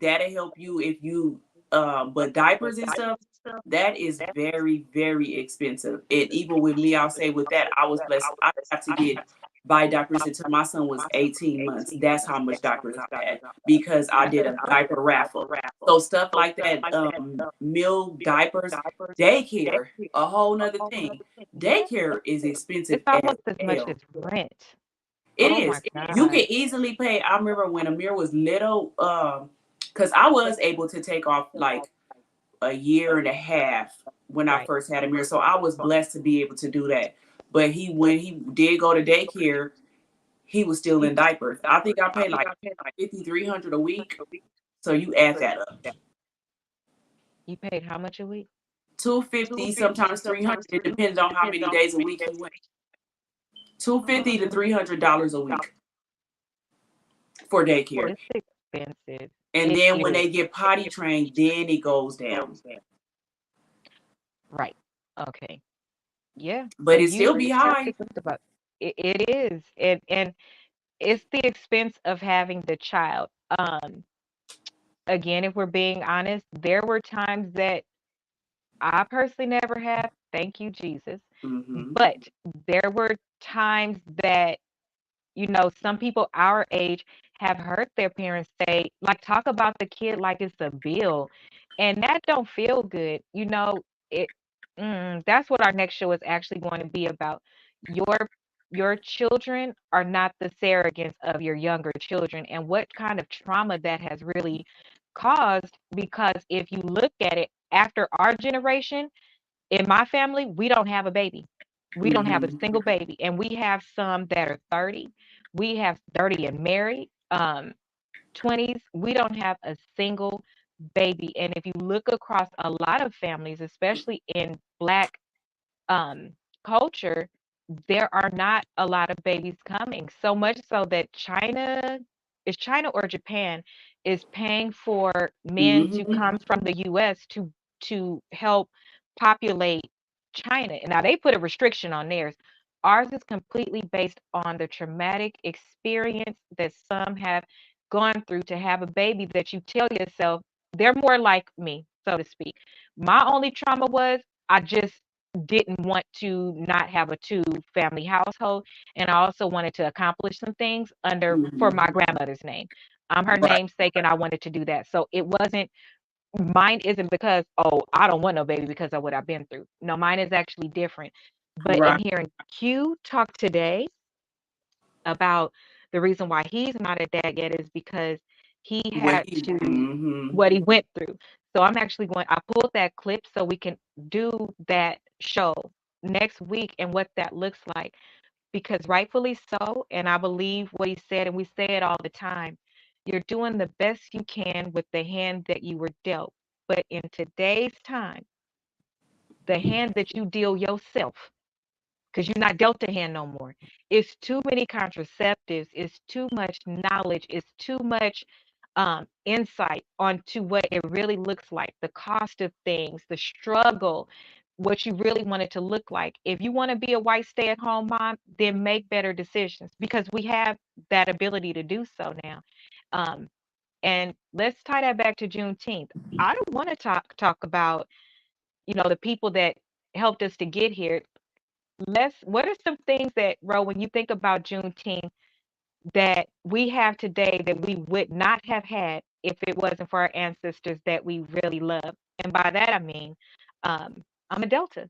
B: That'll help you if you but diapers and stuff, that is very, very expensive. And even with me, I'll say with that, I was blessed. I have to get buy diapers until my son was 18 months. That's how much diapers I had because I did a diaper raffle. So stuff like that, meal diapers, daycare, a whole nother thing. Daycare is expensive
A: It's
B: as
A: almost as much as
B: hell.
A: rent.
B: It
A: Oh my
B: is. You can
A: God.
B: easily pay. I remember when Amir was little, because I was able to take off like a year and a half when I
A: Right.
B: first had Amir. So I was blessed to be able to do that. But when he did go to daycare, he was still in diapers. I think I paid like 5,300 a week. So you add that up.
A: You paid how much a week?
B: 250, sometimes 300. It depends on how many days a week he went. 250 to $300 a week for daycare.
A: It's expensive.
B: And
A: It
B: then when
A: is.
B: they get potty trained, then it goes down.
A: Right. Okay. Yeah.
B: But
A: And
B: it
A: you
B: still be
A: have to
B: high.
A: think about it is. And it's the expense of having the child. Again, if we're being honest, there were times that I personally never had, thank you, Jesus.
B: Mm-hmm.
A: But there were times that some people our age have heard their parents say, like, talk about the kid like it's a bill, and that don't feel good. It. That's what our next show is actually going to be about. Your your children are not the surrogates of your younger children, and what kind of trauma that has really caused. Because if you look at it, after our generation, in my family, we don't have a baby. We don't have a
B: Mm-hmm.
A: single baby. And we have some that are 30. We have 30 and married, 20s. We don't have a single baby. And if you look across a lot of families, especially in Black um, culture, there are not a lot of babies coming. So much so that China or Japan, is paying for men to
B: Mm-hmm.
A: come from the U.S. to help populate China. And now they put a restriction on theirs. Ours is completely based on the traumatic experience that some have gone through to have a baby that you tell yourself they're more like me, so to speak. My only trauma was I just didn't want to not have a two family household, and I also wanted to accomplish some things under for
B: Mm-hmm.
A: my grandmother's name. I'm her
B: Right.
A: namesake and I wanted to do that. So it wasn't Mine isn't because, oh, I don't want no baby because of what I've been through. No, mine is actually different. But in
B: Right.
A: hearing Q talk today about the reason why he's not a dad yet is because he
B: What
A: had
B: he
A: to what he went through. So I'm actually I pulled that clip so we can do that show next week and what that looks like. Because rightfully so, and I believe what he said, and we say it all the time, you're doing the best you can with the hand that you were dealt. But in today's time, the hand that you deal yourself, because you're not dealt a hand no more. It's too many contraceptives. It's too much knowledge. It's too much insight onto what it really looks like, the cost of things, the struggle, what you really want it to look like. If you want to be a white stay-at-home mom, then make better decisions because we have that ability to do so now. Um, and let's tie that back to Juneteenth. I don't want to talk about, the people that helped us to get here. What are some things that, Ro, when you think about Juneteenth, that we have today that we would not have had if it wasn't for our ancestors that we really love? And by that I mean, I'm a Delta.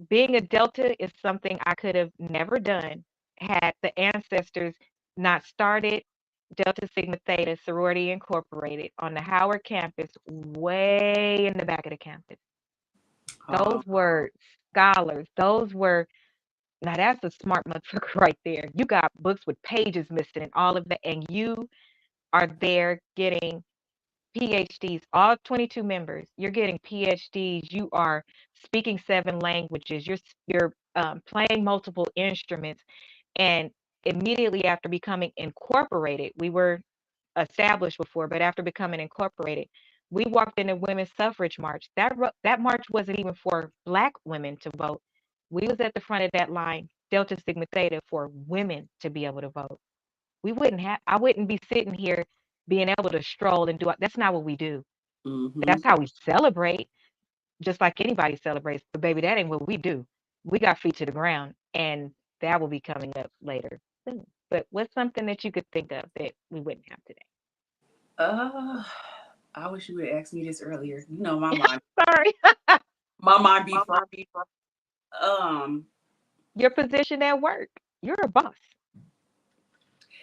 A: Being a Delta is something I could have never done had the ancestors not started Delta Sigma Theta Sorority Incorporated on the Howard campus, way in the back of the campus.
B: Oh,
A: Those were scholars. Those were Now that's a smart motherfucker right there. You got books with pages missing and all of that, and you are there getting PhDs, all 22 members. You're getting PhDs. You are speaking 7 languages. You're playing multiple instruments, and immediately after becoming incorporated, we were established before, but after becoming incorporated, we walked in a women's suffrage march. That march wasn't even for Black women to vote. We was at the front of that line, Delta Sigma Theta, for women to be able to vote. I wouldn't be sitting here being able to stroll and do it. That's not what we do.
B: mm-hmm.
A: That's how we celebrate, just like anybody celebrates. But baby, that ain't what we do. We got feet to the ground, and that will be coming up later soon. But what's something that you could think of that we wouldn't have today?
B: Uh, I wish you would have asked me this earlier. You know, my mind,
A: Sorry.
B: my mind be fried. Um,
A: Your position at work. You're a boss.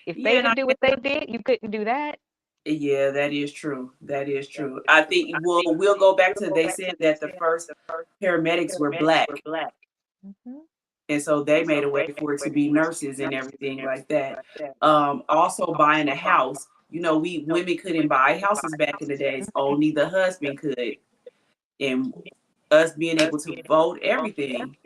A: If they
B: yeah, and
A: could do what they did, you couldn't do that.
B: yeah, that is true. That is true. I think we'll go back to they said that the first paramedics were Black,
A: Mhm.
B: and so they made a way for it to be nurses and everything like that. Also buying a house. You know, we women couldn't buy houses back in the days. Only the husband could, and us being able to vote, everything.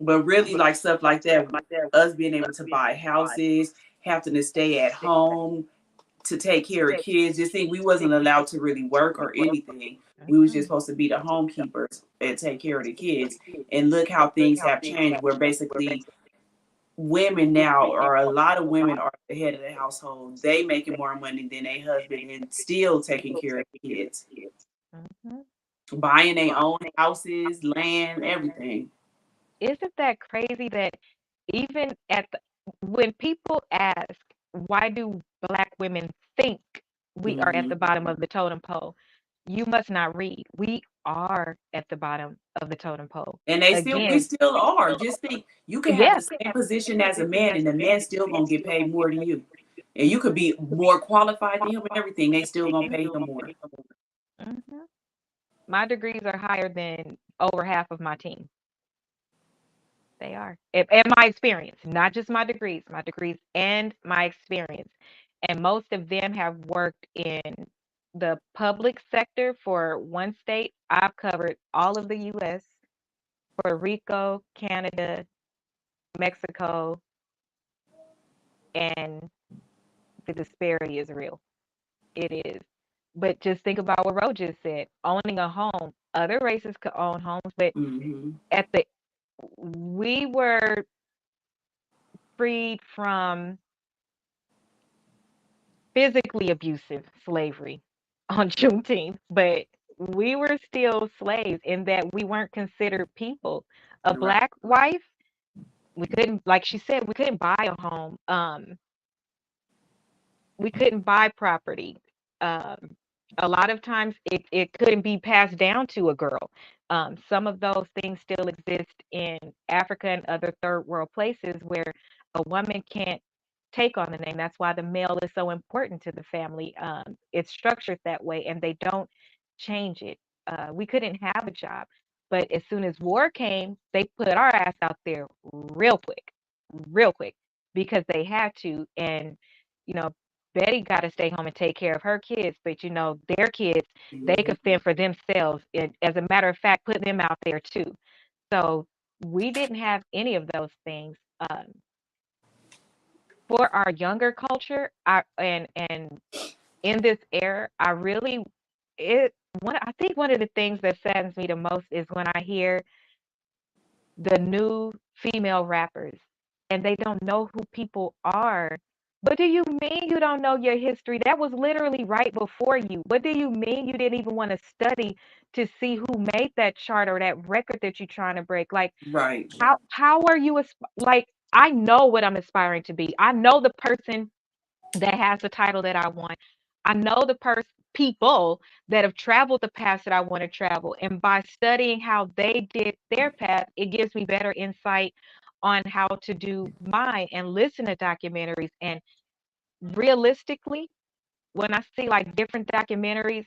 B: But really, like stuff like that, us being able to buy houses, having to stay at home to take care of kids. Just think we wasn't allowed to really work or anything. We was just supposed to be the home keepers and take care of the kids. And look how things have changed. Where basically women now, or a lot of women, are the head of the household. They making more money than a husband and still taking care of the kids,
A: Mhm.
B: buying their own houses, land, everything.
A: Isn't that crazy that even when people ask, why do Black women think we are at
B: Hmm.
A: the bottom of the totem pole? You must not read. We are at the bottom of the totem pole.
B: And we
A: Again,
B: still are. Just think, you can have
A: yeah,
B: the same position as a man, and the man still gonna get paid more than you. And you could be more qualified than him and everything. They still gonna pay him more.
A: hmm my degrees are higher than over half of my team. They are. And my experience, not just my degrees and my experience. And most of them have worked in the public sector for one state. I've covered all of the US, Puerto Rico, Canada, Mexico, and the disparity is real. It is. But just think about what Ro just said. Owning a home, other races could own homes, but
B: Hmm.
A: at the we were freed from physically abusive slavery on Juneteenth, but we were still slaves in that we weren't considered people. A
B: Right.
A: Black wife, we couldn't, like she said, we couldn't buy a home. We couldn't buy property. Um, A lot of times it couldn't be passed down to a girl. Some of those things still exist in Africa and other third world places where a woman can't take on the name. That's why the male is so important to the family. It's structured that way, and they don't change it. We couldn't have a job, but as soon as war came, they put our ass out there real quick, because they had to. And you know, Betty got to stay home and take care of her kids, but you know, their kids, they
B: Mhm.
A: could fend for themselves. And as a matter of fact, put them out there too. So we didn't have any of those things. For our younger culture, and in this era, I really it one I think one of the things that saddens me the most is when I hear the new female rappers and they don't know who people are. What do you mean you don't know your history? That was literally right before you. What do you mean you didn't even want to study to see who made that chart or that record that you're trying to break? Like,
B: Right.
A: how are you like, I know what I'm aspiring to be. I know the person that has the title that I want. I know the people that have traveled the paths that I want to travel. And by studying how they did their path, it gives me better insight on how to do mine and listen to documentaries. And realistically, when I see like different documentaries,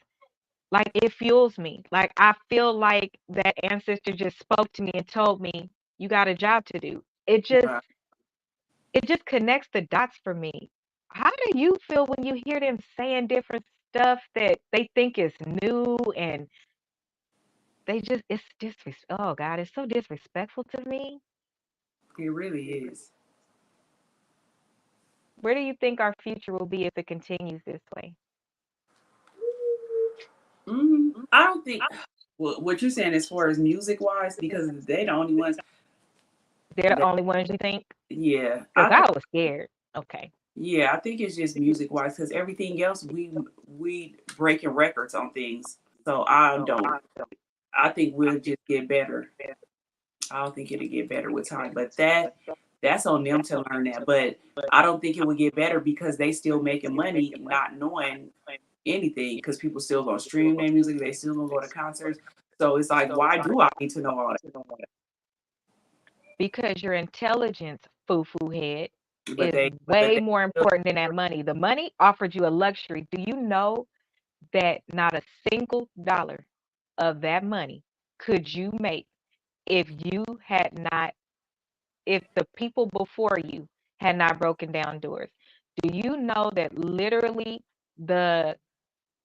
A: like it fuels me. Like I feel like that ancestor just spoke to me and told me, you got a job to do.
B: Right.
A: It just connects the dots for me. How do you feel when you hear them saying different stuff that they think is new, and they just it's oh God, it's so disrespectful to me.
B: It really is.
A: Where do you think our future will be if it continues this way?
B: I don't think what you're saying as far as music wise, because they the only ones
A: They're the
B: that,
A: only ones you think?
B: yeah,
A: Because
B: I think,
A: I was scared. Okay.
B: yeah, I think it's just music wise because everything else we breaking records on things. So I think we'll just get better. I don't think it'll get better with time, but that's on them to learn that. But I don't think it will get better because they still making money not knowing anything because people still gonna stream their music, they still gonna go to concerts. So it's like, why do I need to know all
A: Because your intelligence, foo head,
B: that?
A: is
B: But
A: way
B: they
A: more important than that money. The money offered you a luxury. Do you know that not a single dollar of that money could you make if you had not, if the people before you had not broken down doors? Do you know that literally the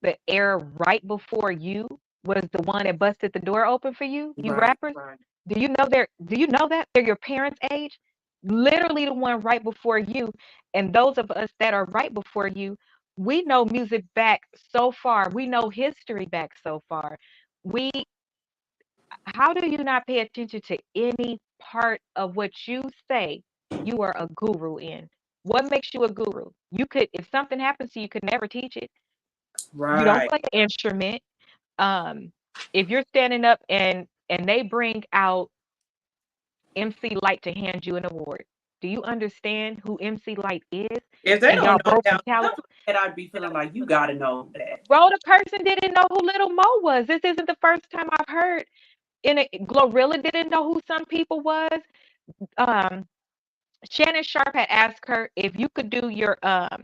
A: the era right before you was the one that busted the door open for you, you
B: right,
A: rappers? Do you know that? They're your parents' age? Literally the one right before you. And those of us that are right before you, we know music back so far. We know history back so far. We How do you not pay attention to any part of what you say you are a guru in? What makes you a guru? You could, if something happens to you, you could never teach it. You don't
B: right.
A: play an instrument. Um, if you're standing up and they bring out MC Light to hand you an award, do you understand who MC Light is?
B: If they
A: And
B: don't
A: y'all
B: know
A: both from
B: now stuff
A: California.
B: like that, I'd be feeling like you gotta know that.
A: Bro, the person didn't know who Little Mo was. This isn't the first time I've heard. In a Glorilla didn't know who some people was. Um, Shannon Sharp had asked her if you could do your uh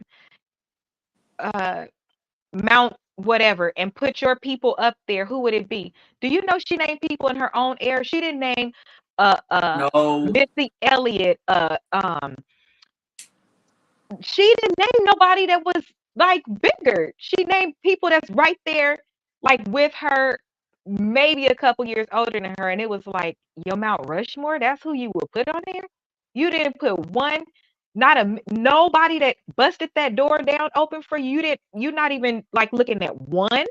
A: Mount whatever and put your people up there, who would it be? Do you know she named people in her own era? She didn't name
B: No,
A: Missy Elliott, she didn't name nobody that was like bigger. She named people that's right there, like with her, maybe a couple years older than her, and it was like your Mount Rushmore. That's who you would put on there. You didn't put one, not a nobody that busted that door down open for you. You didn't. You're not even like looking at one.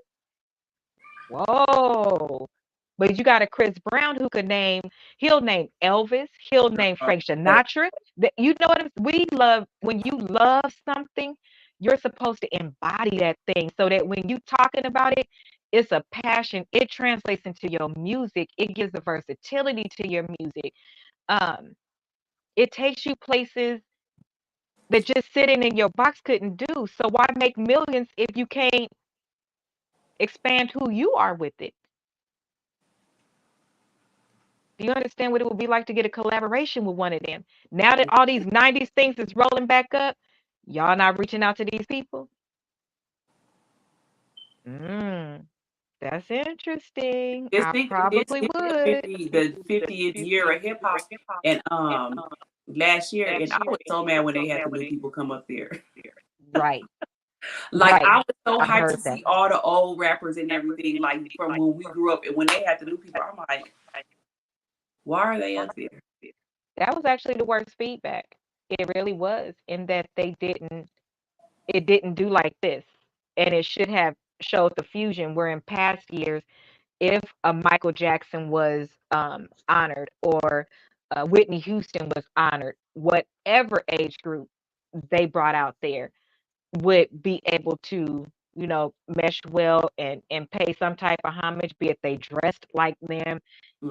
A: Whoa. But you got a Chris Brown who could name, he'll name Elvis, he'll name Frank
B: but
A: Sinatra. You know what we love, when you love something, you're supposed to embody that thing so that when you talking about it, it's a passion. It translates into your music. It gives a versatility to your music. Um, it takes you places that just sitting in your box couldn't do. So why make millions if you can't expand who you are with it. Do you understand what it would be like to get a collaboration with one of them? Now that all these 90s things is rolling back up, y'all not reaching out to these people? Mm, that's interesting.
B: Just
A: I
B: think
A: probably
B: it's
A: would.
B: the 50th year of hip hop, and last year, and I was so mad when they had the new people come up there.
A: Right,
B: Like
A: right.
B: I was so
A: I
B: hyped to
A: heard that.
B: see all the old rappers and everything, like from when we grew up, and when they had the new people, I'm like, why are they up there?
A: That was actually the worst feedback. It really was, in that it didn't do like this. And it should have showed the fusion where in past years, if a Michael Jackson was honored, or Whitney Houston was honored, whatever age group they brought out there would be able to, mesh well and pay some type of homage, be it they dressed like them.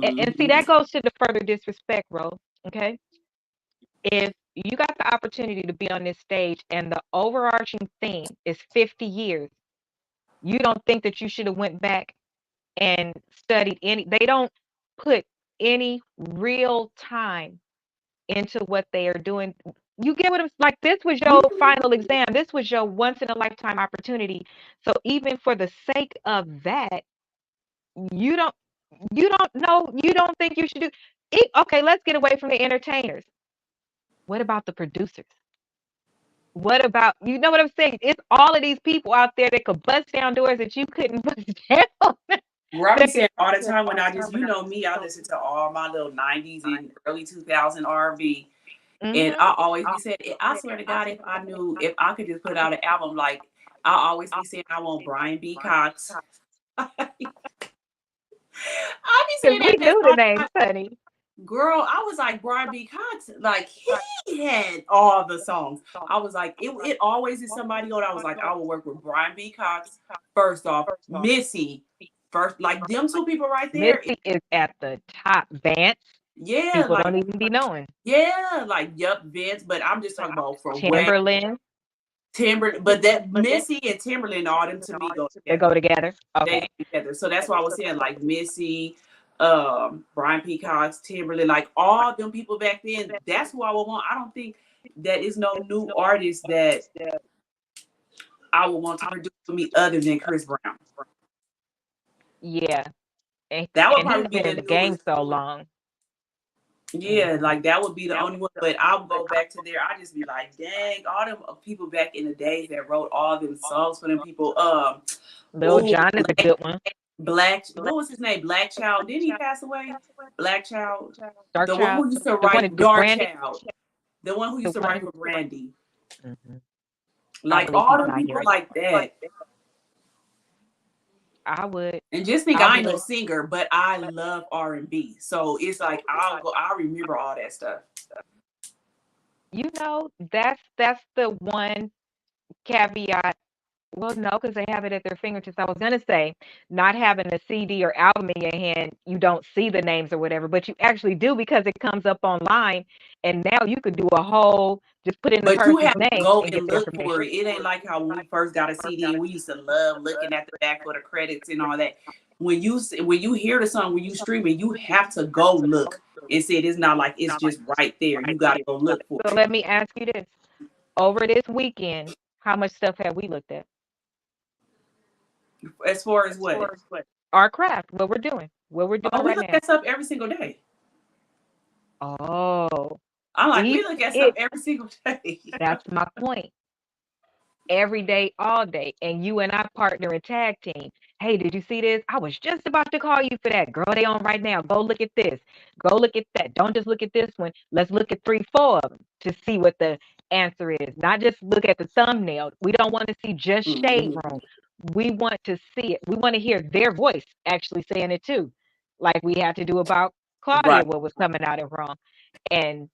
A: And see,
B: Hmm.
A: that goes to the further disrespect, role. Okay. If you got the opportunity to be on this stage and the overarching theme is 50 years, you don't think that you should have went back and studied they don't put any real time into what they are doing. You get what I'm like? This was your final exam. This was your once in a lifetime opportunity. So even for the sake of that, you don't you don't know, you don't think you should do it. Okay, let's get away from the entertainers. What about the producers? What about, you know what I'm saying? It's all of these people out there that could bust down doors that you couldn't bust down.
B: Where I be
A: That could,
B: saying all the time when I just, you know me, I listen to all my little 90s and early 2000 R&B. And
A: mhm.
B: I always be saying, I swear to God, if I could just put out an album, like I always be saying, I want Brian B. Cox. I be
A: Because
B: saying
A: we
B: that mess
A: knew the
B: all
A: names,
B: the time.
A: honey.
B: Girl, I was like, Brian B. Cox, like he had all the songs. I was like, it always is somebody on. I was like, I will work with Brian B. Cox first off, Missy first, like them two people right there.
A: Missy is at the top. Vance,
B: Yeah,
A: people
B: like
A: don't even be knowing.
B: yeah, like yup, Vince. But I'm just talking about for what
A: Timberland,
B: Timber, but that Missy and Timberland, all them to me go
A: they
B: together.
A: go together.
B: They
A: Okay.
B: go together. So that's why I was saying like Missy, Brian Peacock's, Timberland, like all them people back then. That's who I would want. I don't think that is no new artist that I would want to produce for me other than Chris Brown.
A: Yeah. And,
B: That would
A: and he's
B: probably be
A: been in
B: the
A: the game
B: newest.
A: so long.
B: Yeah,
A: Mhm.
B: like that would be the only one. But I'll go back to there. I just be like, dang, all them people back in the days that wrote all them songs for them people.
A: Lil
B: Oh,
A: Jon is a good one.
B: What was his name? Black Child. Didn't he pass away? Black Child.
A: Dark
B: The one
A: Child,
B: who used to
A: the one
B: write
A: that do
B: Dark
A: Brandy,
B: Child. The one who
A: the
B: used to
A: one
B: write
A: who,
B: for Brandy.
A: mhm. I
B: Like
A: believe
B: all
A: he's
B: them
A: not here
B: people
A: anymore.
B: like that.
A: I would.
B: And just think
A: I
B: I ain't no
A: would.
B: singer, but I love R&B. So it's like I'll remember all that stuff.
A: That's the one caveat. Well, no, because they have it at their fingertips. I was gonna say, not having a CD or album in your hand, you don't see the names or whatever, but you actually do because it comes up online, and now you could do a whole, just put in the
B: But you
A: person's
B: have to
A: name
B: go
A: and get
B: and
A: the
B: look
A: information.
B: for it. It ain't like how when we first got a CD and we used to love looking at the back for the credits and all that. When you hear the song, when you stream it, you have to go look and see it. It's not like it's just right there. You got to go look for
A: So
B: it.
A: let me ask you this: over this weekend, how much stuff have we looked at?
B: As far as what?
A: Our craft, what we're
B: Oh,
A: doing
B: we
A: right
B: look
A: now.
B: at stuff every single day.
A: Oh,
B: I'm like, we
A: even
B: look at stuff
A: it.
B: every single day.
A: That's my point. Every day, all day. And you and I partner in tag team. Hey, did you see this? I was just about to call you for that. Girl, they on right now. Go look at this. Go look at that. Don't just look at this one. Let's look at three, four of them to see what the answer is. Not just look at the thumbnail. We don't want to see just Shade
B: Mhm.
A: Room. We want to see it. We want to hear their voice actually saying it too. Like we had to do about Claudia,
B: Right.
A: what was coming out and wrong. And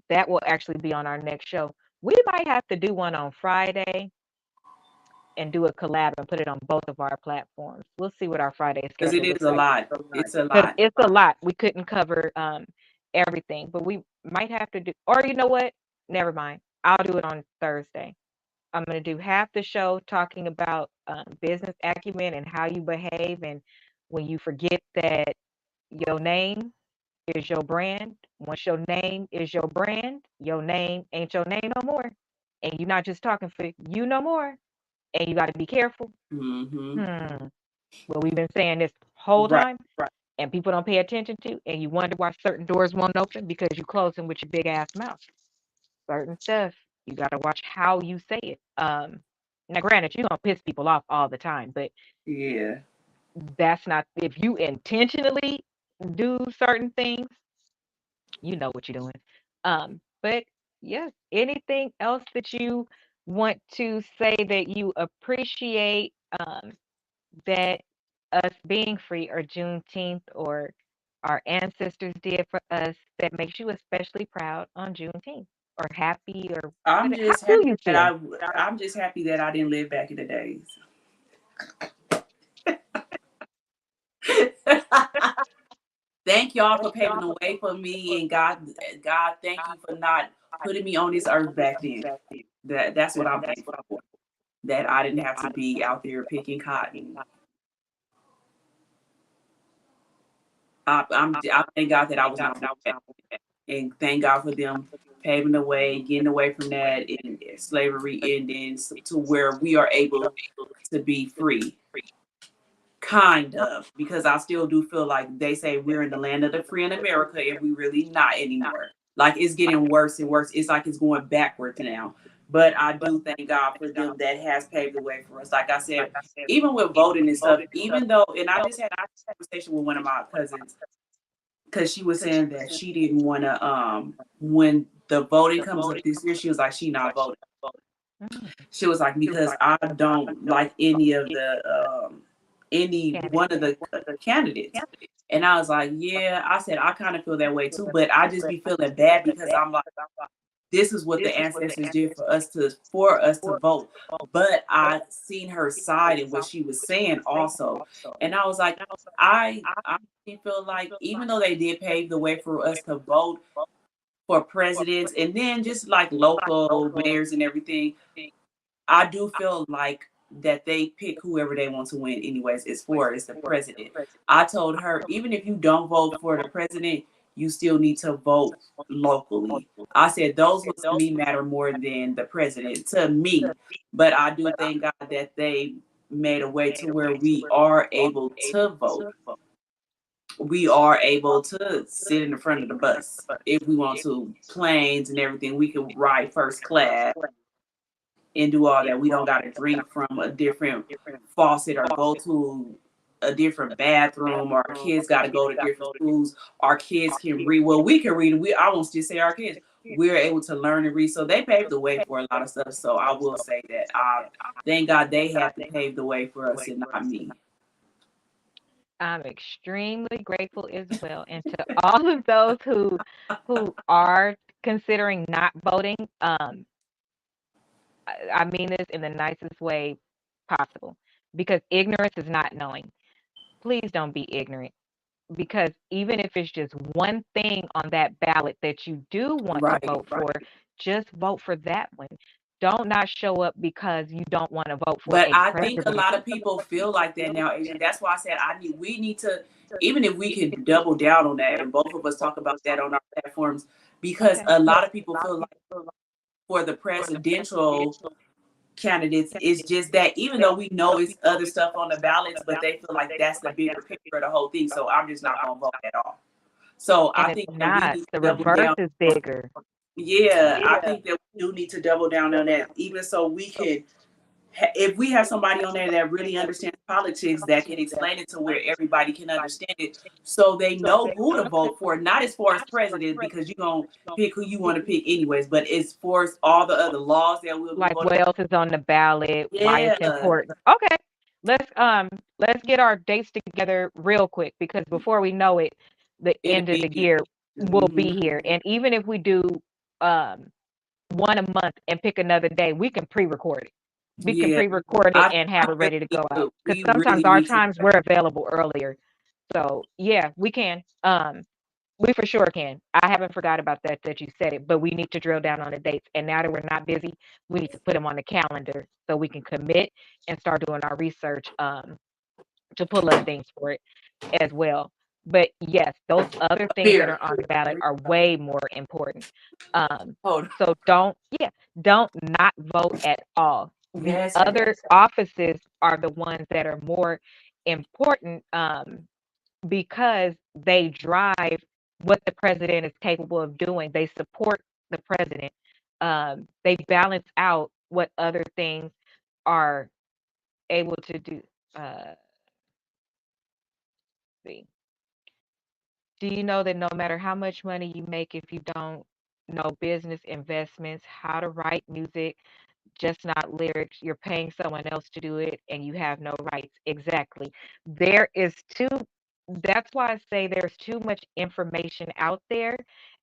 A: that will actually be on our next show. We might have to do one on Friday and do a collab and put it on both of our platforms. We'll see what our Friday
B: Because it
A: schedule
B: is
A: looks
B: a
A: like.
B: lot. It's a
A: Because
B: lot.
A: it's a lot. We couldn't cover everything, but we might have to do, or you know what? Never mind. I'll do it on Thursday. I'm going to do half the show talking about business acumen and how you behave. And when you forget that your name is your brand, once your name is your brand, your name ain't your name no more. And you're not just talking for you no more. And you got to be careful.
B: Mm-hmm.
A: Well, we've been saying this whole
B: Right.
A: time, and people don't pay attention to, and you wonder why certain doors won't open because you close them with your big ass mouth. Certain stuff, you got to watch how you say it. Now, granted, you're going to piss people off all the time, but
B: Yeah.
A: that's not, if you intentionally do certain things, you know what you're doing. But yes, anything else that you want to say that you appreciate that us being free or Juneteenth or our ancestors did for us that makes you especially proud on Juneteenth or happy or
B: I'm
A: how
B: just
A: do
B: happy
A: you
B: that
A: feel?
B: I'm just happy that I didn't live back in the days. Thank y'all for paving the way for me, and God, thank you for not putting me on this earth back then. That's what I'm thankful for. That I didn't have to be out there picking cotton. I thank God that I was not born back then. And thank God for them paving the way, getting away from that, and slavery ending to where we are able to be free. Kind of, because I still do feel like they say we're in the land of the free in America, and we really not anymore. Like it's getting worse and worse. It's like it's going backwards now. But I do thank God for them that has paved the way for us. Like I said, even with voting and stuff, even though, and I just had a conversation with one of my cousins because she was saying that she didn't want to, when the voting comes up this year, she was like, she not voting. She was like, because I don't like any of the any one of the candidates. And I was like, yeah, I said, I kind of feel that way too, but I just be feeling bad because I'm like, this is what the ancestors did for us to vote. But I seen her side and what she was saying also. And I was like, I feel like even though they did pave the way for us to vote for presidents and then just like local mayors and everything, I do feel like that they pick whoever they want to win anyways. It's the president. I told her, even if you don't vote for the president, you still need to vote locally. I said those ones to me matter more than the president to me. But I do thank God that they made a way to where we are able to vote. We are able to sit in the front of the bus if we want to. Planes and everything, we can ride first class and do all that. We don't got to drink from a different faucet or go to a different bathroom. Our kids got to go to different schools. Our kids can read. Well, we can read. I won't just say our kids. We're able to learn and read. So they paved the way for a lot of stuff. So I will say that thank God they had to pave the way for us and not me.
A: I'm extremely grateful as well. And to all of those who are considering not voting, I mean this in the nicest way possible because ignorance is not knowing. Please don't be ignorant because even if it's just one thing on that ballot that you do want to vote for, just vote for that one. Don't not show up because you don't want to vote for
B: But
A: a
B: I think a
A: president.
B: lot of people feel like that now, Asian. That's why I said we need to, even if we could double down on that and both of us talk about that on our platforms, because a lot of people feel like for the presidential candidates, it's just that even though we know it's other stuff on the ballots, but they feel like that's the bigger picture of the whole thing. So I'm just not gonna vote at all. So
A: And
B: I
A: it's
B: think that we
A: not.
B: need to
A: The
B: double
A: reverse
B: down.
A: is bigger.
B: Yeah, I think that we do need to double down on that, even so we can. If we have somebody on there that really understands politics, that can explain it to where everybody can understand it, so they know who to vote for, not as far as president, because you're going to pick who you want to pick anyways, but as far as all the other laws that will be
A: Like
B: voted.
A: what else is on the ballot, why it's
B: Yeah.
A: important. Okay. Let's get our dates together real quick because before we know it, the end of the year will be here. And even if we do one a month and pick another day, we can pre-record it. We can
B: Yeah.
A: pre-record it and have
B: I
A: it ready to go out. Because
B: we
A: sometimes
B: really
A: our
B: need to.
A: times we're available earlier. So yeah, we can. We for sure can. I haven't forgot about that you said it, but we need to drill down on the dates. And now that we're not busy, we need to put them on the calendar so we can commit and start doing our research to pull up things for it as well. But yes, those other things that
B: Beer.
A: are on the ballot are way more important.
B: Hold on.
A: So don't not vote at all. The
B: Yes, yes.
A: other offices are the ones that are more important because they drive what the president is capable of doing. They support the president. They balance out what other things are able to do. Uh, see. Do you know that no matter how much money you make, if you don't know business, investments, how to write music, just not lyrics, you're paying someone else to do it and you have no rights? Exactly. There is too, that's why I say there's too much information out there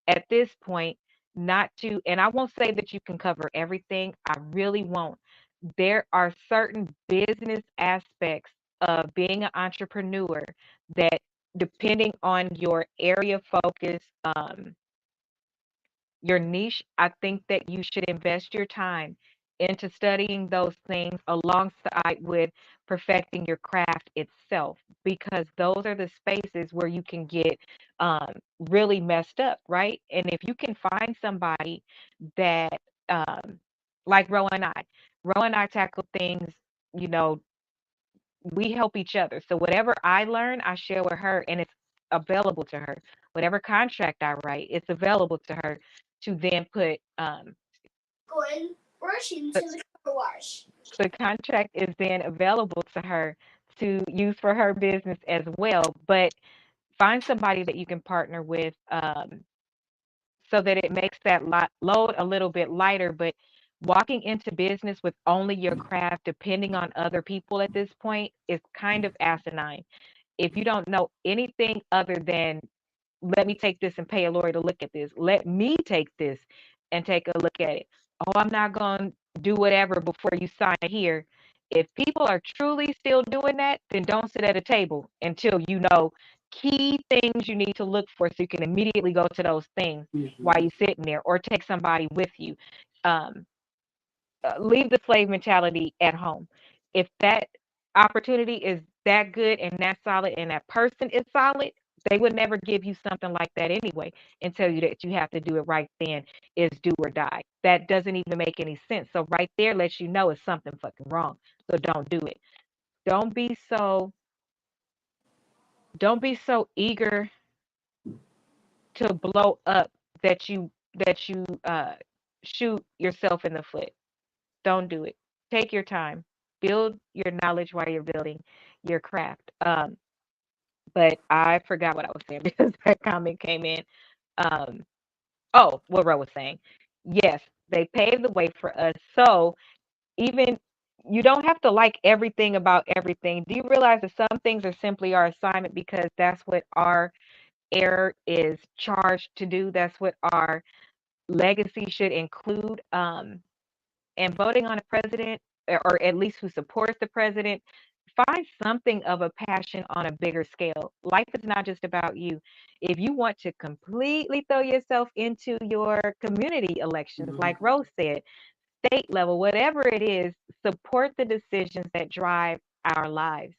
A: at this point, not to, and I won't say that you can cover everything. I really won't. There are certain business aspects of being an entrepreneur that, depending on your area focus, your niche, I think that you should invest your time into studying those things alongside with perfecting your craft itself, because those are the spaces where you can get really messed up, right? And if you can find somebody that, um, like Ro and I tackle things, you know, we help each other. So whatever I learn, I share with her, and it's available to her. Whatever contract I write, it's available to her to then put.
C: Going rushing
A: The,
C: to the car wash.
A: the contract is then available to her to use for her business as well. But find somebody that you can partner with, so that it makes that load a little bit lighter. But walking into business with only your craft, depending on other people at this point, is kind of asinine. If you don't know anything other than, let me take this and pay a lawyer to look at this, let me take this and take a look at it. Oh, I'm not going to do whatever before you sign here. If people are truly still doing that, then don't sit at a table until you know key things you need to look for so you can immediately go to those things while
B: Mm-hmm.
A: you're sitting there, or take somebody with you. Um, leave the slave mentality at home. If that opportunity is that good and that solid and that person is solid, they would never give you something like that anyway and tell you that you have to do it right then, is do or die. That doesn't even make any sense. So right there lets you know it's something fucking wrong. So don't do it. Don't be so don't be so eager to blow up that you shoot yourself in the foot. Don't do it. Take your time. Build your knowledge while you're building your craft. But I forgot what I was saying because that comment came in. Um, oh, what Ro was saying. Yes, they paved the way for us. So even, you don't have to like everything about everything. Do you realize that some things are simply our assignment because that's what our air is charged to do? That's what our legacy should include. And voting on a president, or at least who supports the president, find something of a passion on a bigger scale. Life is not just about you. If you want to completely throw yourself into your community elections,
B: Mm-hmm.
A: like Rose said, state level, whatever it is, support the decisions that drive our lives.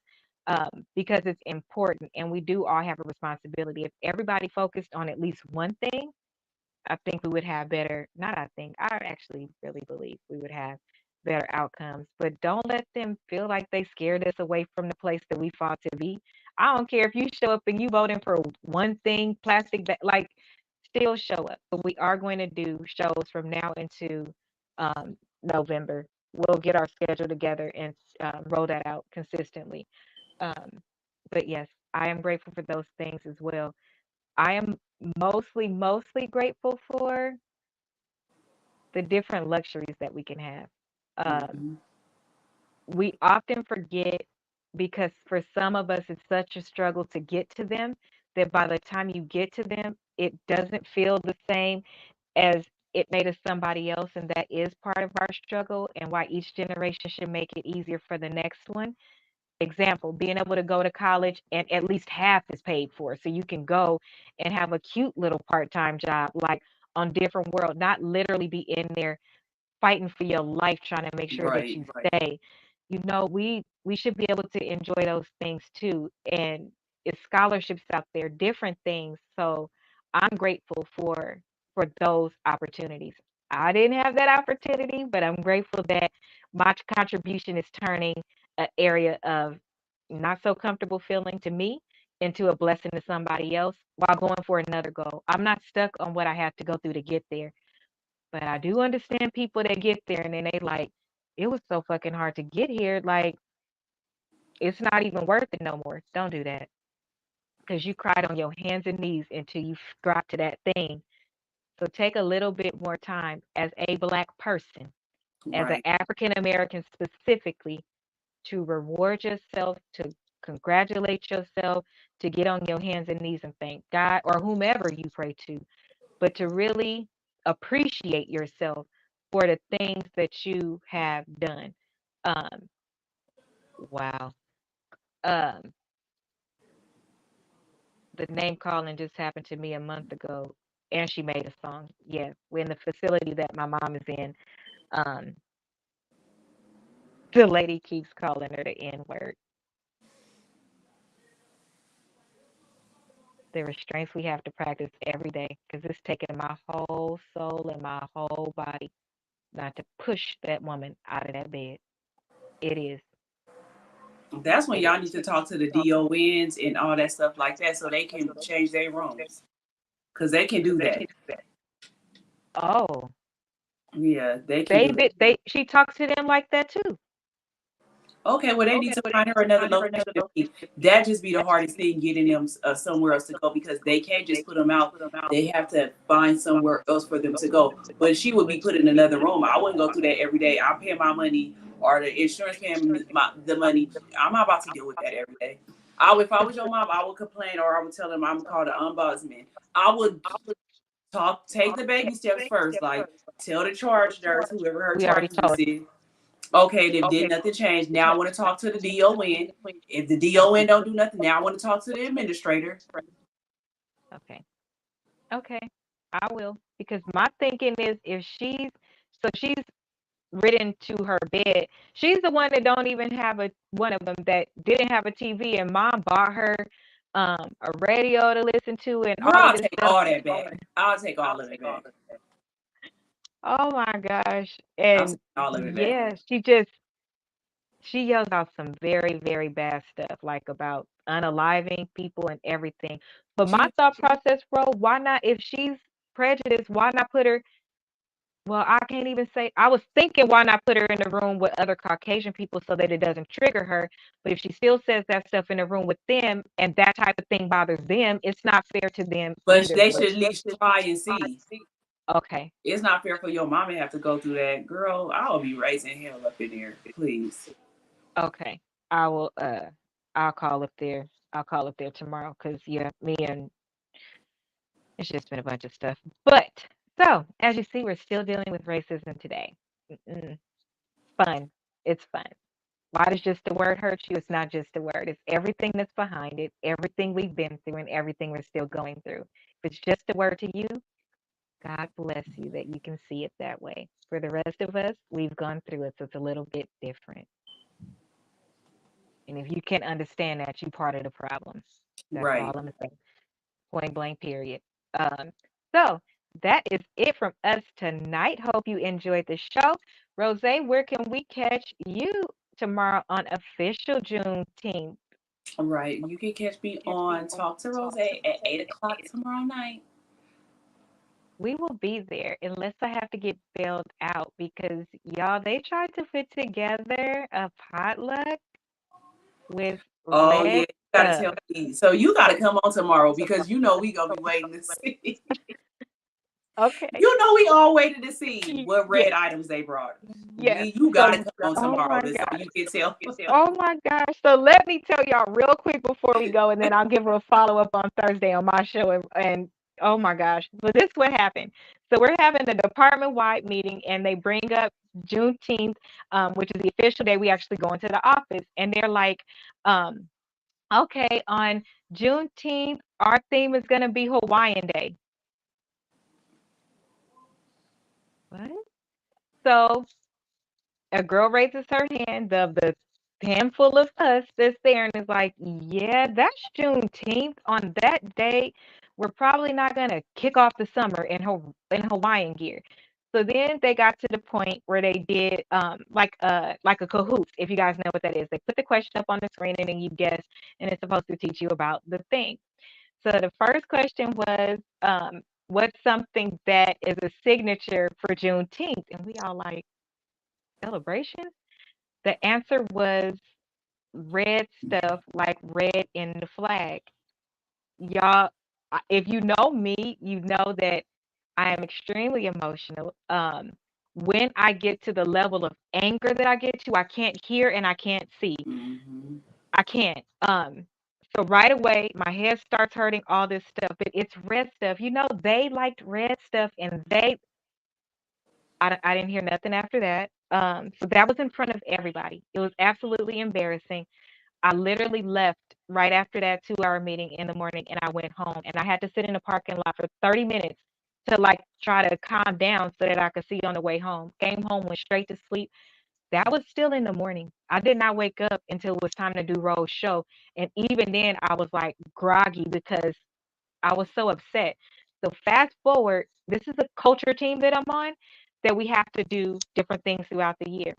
A: Because it's important, and we do all have a responsibility. If everybody focused on at least one thing, I think we would have better, not I think, I actually really believe we would have better outcomes. But don't let them feel like they scared us away from the place that we fought to be. I don't care if you show up and you voting for one thing, plastic, like, still show up. But we are going to do shows from now into November. We'll get our schedule together and roll that out consistently. Um, but yes, I am grateful for those things as well. I am mostly grateful for the different luxuries that we can have. Um,
B: Mm-hmm.
A: we often forget, because for some of us, it's such a struggle to get to them, that by the time you get to them, it doesn't feel the same as it made to somebody else. And that is part of our struggle, and why each generation should make it easier for the next one. example, being able to go to college and at least half is paid for. So you can go and have a cute little part-time job, like on different world, not literally be in there fighting for your life, trying to make sure that
B: Right.
A: you stay. You know, we should be able to enjoy those things too. And it's scholarships out there, different things. So I'm grateful for those opportunities. I didn't have that opportunity, but I'm grateful that my contribution is turning an area of not so comfortable feeling to me into a blessing to somebody else while going for another goal. I'm not stuck on what I have to go through to get there. But I do understand people that get there and then they like, it was so fucking hard to get here. Like, it's not even worth it no more. Don't do that. Because you cried on your hands and knees until you got to that thing. So take a little bit more time as a Black person, as an
B: Right.
A: African American specifically, to reward yourself, to congratulate yourself, to get on your hands and knees and thank God or whomever you pray to, but to really appreciate yourself for the things that you have done. Um, wow. Um, the name calling just happened to me a month ago, and she made a song. Yeah, we're in the facility that my mom is in. Um, the lady keeps calling her the N word. The restraints we have to practice every day because it's taking my whole soul and my whole body not to push that woman out of that bed. It is.
B: That's when
A: It
B: y'all
A: is.
B: need to talk to the DONs and all that stuff like that so they can change their rooms. Because they can do that.
A: Oh,
B: Yeah, they can
A: they
B: do that.
A: did. They she talks to them like that too.
B: Okay, well, they need to find her another location. I mean, that just be the hardest thing, getting them somewhere else to go, because they can't just put them out. They have to find somewhere else for them to go. But she would be put in another room. I wouldn't go through that every day. I'm paying my money, or the insurance paying the money. I'm not about to deal with that every day. If I was your mom, I would complain, or I would tell them I'm gonna call the ombudsman. I would take the baby steps first, like tell the charge nurse, whoever her
A: We already
B: charge nurse
A: told you.
B: is. Okay, and if did nothing change, now I want to talk to the DON. If the DON don't do nothing, now I want to talk to the administrator.
A: Okay. Okay. I will. Because my thinking is if she's ridden to her bed, she's the one that don't even have one of them that didn't have a TV and mom bought her a radio to listen to and
B: Girl,
A: all of
B: I'll
A: this
B: take
A: stuff.
B: all that back. I'll take all of it back.
A: Oh my gosh.
B: I'll take
A: And
B: all of it back.
A: yeah, she yells out some very, very bad stuff, like about unaliving people and everything. But my
B: She,
A: thought process, bro, why not, if she's prejudiced, why not put her, well, I can't even say, I was thinking, why not put her in the room with other Caucasian people so that it doesn't trigger her? But if she still says that stuff in the room with them and that type of thing bothers them, it's not fair to them
B: but
A: either.
B: they should at least try and see.
A: Okay.
B: It's not fair for your mom to have to go through that. Girl, I'll be raising hell up in there. Please.
A: Okay. I will I'll call up there. I'll call up there tomorrow because yeah, me and it's just been a bunch of stuff. But so as you see, we're still dealing with racism today. Mm-mm. Fun. It's fun. Why does just the word hurt you? It's not just the word. It's everything that's behind it, everything we've been through, and everything we're still going through. If it's just the word to you, God bless you that you can see it that way. For the rest of us, we've gone through it, so it's a little bit different. And if you can't understand that, you're part of the problem. That's all
B: Right.
A: I'm saying. Point blank, period. Um, so that is it from us tonight. Hope you enjoyed the show. Rose, where can we catch you tomorrow on official Juneteenth?
B: All right. You can catch me on Talk to Rose at 8 o'clock tomorrow night.
A: We will be there unless I have to get bailed out because y'all, they tried to put together a potluck with
B: Oh, yeah.
A: red
B: You got to
A: stuff.
B: tell me. So you got to come on tomorrow, because you know we going to be waiting to see.
A: Okay.
B: You know we all waited to see what
A: Yes,
B: red items they brought.
A: yes.
B: You
A: So,
B: gotta come on
A: oh
B: tomorrow
A: my
B: so
A: God.
B: you can tell.
A: Oh my gosh. So let me tell y'all real quick before we go, and then I'll give her a follow up on Thursday on my show and Oh my gosh. But this is what happened. So we're having the department-wide meeting, and they bring up Juneteenth, which is the official day we actually go into the office. And they're like, um, okay, on Juneteenth, our theme is gonna be Hawaiian Day. What? So a girl raises her hand, of the handful of us that's there, and is like, yeah, that's Juneteenth. On that day, we're probably not gonna kick off the summer in Hawaiian gear. So then they got to the point where they did like a Kahoot, if you guys know what that is. They put the question up on the screen and then you guess, and it's supposed to teach you about the thing. So the first question was, what's something that is a signature for Juneteenth? And we all like, celebration? The answer was red stuff, like red in the flag. Y'all, if you know me, you know that I am extremely emotional. When I get to the level of anger that I get to, I can't hear and I can't see.
B: Mm-hmm.
A: I can't. So right away, my head starts hurting, all this stuff, but it's red stuff. You know, they liked red stuff, and I didn't hear nothing after that. So that was in front of everybody. It was absolutely embarrassing. I literally left right after that 2-hour meeting in the morning, and I went home, and I had to sit in the parking lot for 30 minutes to like try to calm down so that I could see on the way home. Came home, went straight to sleep. That was still in the morning. I did not wake up until it was time to do Rose show. And even then I was like groggy because I was so upset. So fast forward, this is a culture team that I'm on, that we have to do different things throughout the year.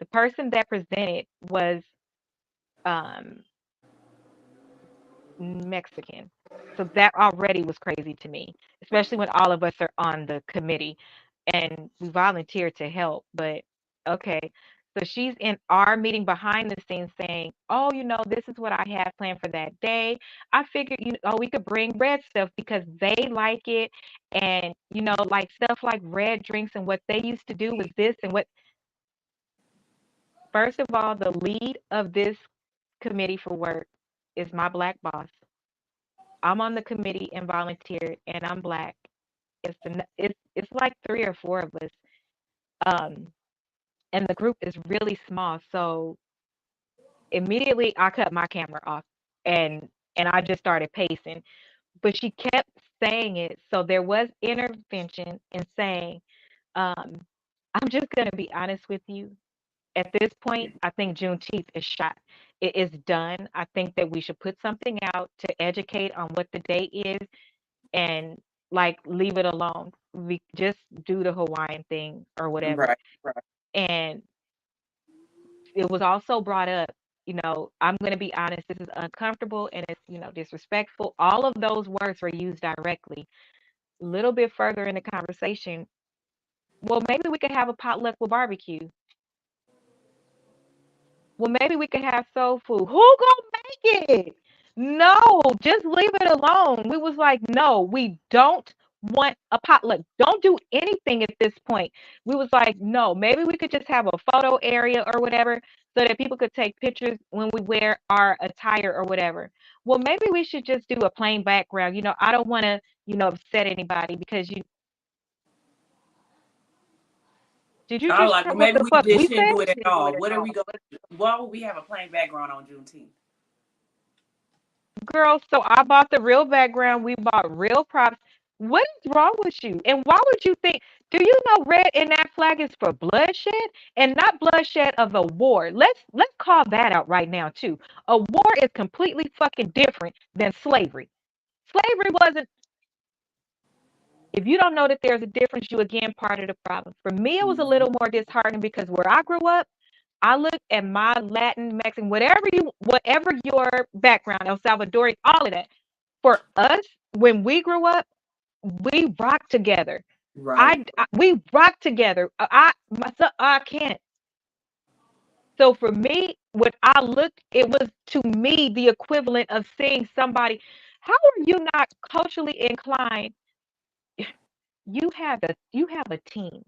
A: The person that presented was um Mexican. So that already was crazy to me, especially when all of us are on the committee and we volunteered to help. But okay. So she's in our meeting behind the scenes saying, oh, this is what I have planned for that day. I figured, we could bring red stuff because they like it. And, like stuff like red drinks, and what they used to do was this and what. First of all, the lead of this committee for work is my Black boss. I'm on the committee and volunteered, and I'm Black. It's like 3 or 4 of us, um, and the group is really small. So immediately, I cut my camera off, and I just started pacing. But she kept saying it, so there was intervention in saying, um, "I'm just gonna be honest with you. At this point, I think Juneteenth is shot. It is done. I think that we should put something out to educate on what the day is, and like leave it alone. We just do the Hawaiian thing or whatever."
B: Right, right.
A: And it was also brought up, I'm going to be honest, this is uncomfortable and it's, disrespectful. All of those words were used directly. A little bit further in the conversation, well, maybe we could have a potluck with barbecue. Well, maybe we could have soul food. Who gonna make it? No, just leave it alone. We was like, no, we don't want a potluck. Don't do anything at this point. We was like, no, maybe we could just have a photo area or whatever so that people could take pictures when we wear our attire or whatever. Well, maybe we should just do a plain background. I don't want to, upset anybody because you did you
B: I was
A: just
B: like,
A: hear
B: well,
A: what
B: maybe
A: the
B: we
A: fuck
B: just
A: we
B: shouldn't
A: said?
B: do it at all. What are we going? Why would we have a plain background on Juneteenth?
A: Girl, so I bought the real background. We bought real props. What is wrong with you? And why would you think? Do you know red in that flag is for bloodshed and not bloodshed of a war? Let's call that out right now too. A war is completely fucking different than slavery. Slavery wasn't. If you don't know that there's a difference, you again part of the problem. For me, it was a
B: Mm-hmm.
A: little more disheartening because where I grew up, I look at my Latin, Mexican, whatever your background, El Salvadorian, all of that. For us, when we grew up, we rock together.
B: Right.
A: We rock together. I can't. So for me, when I looked, it was to me the equivalent of seeing somebody. How are you not culturally inclined? You have a team,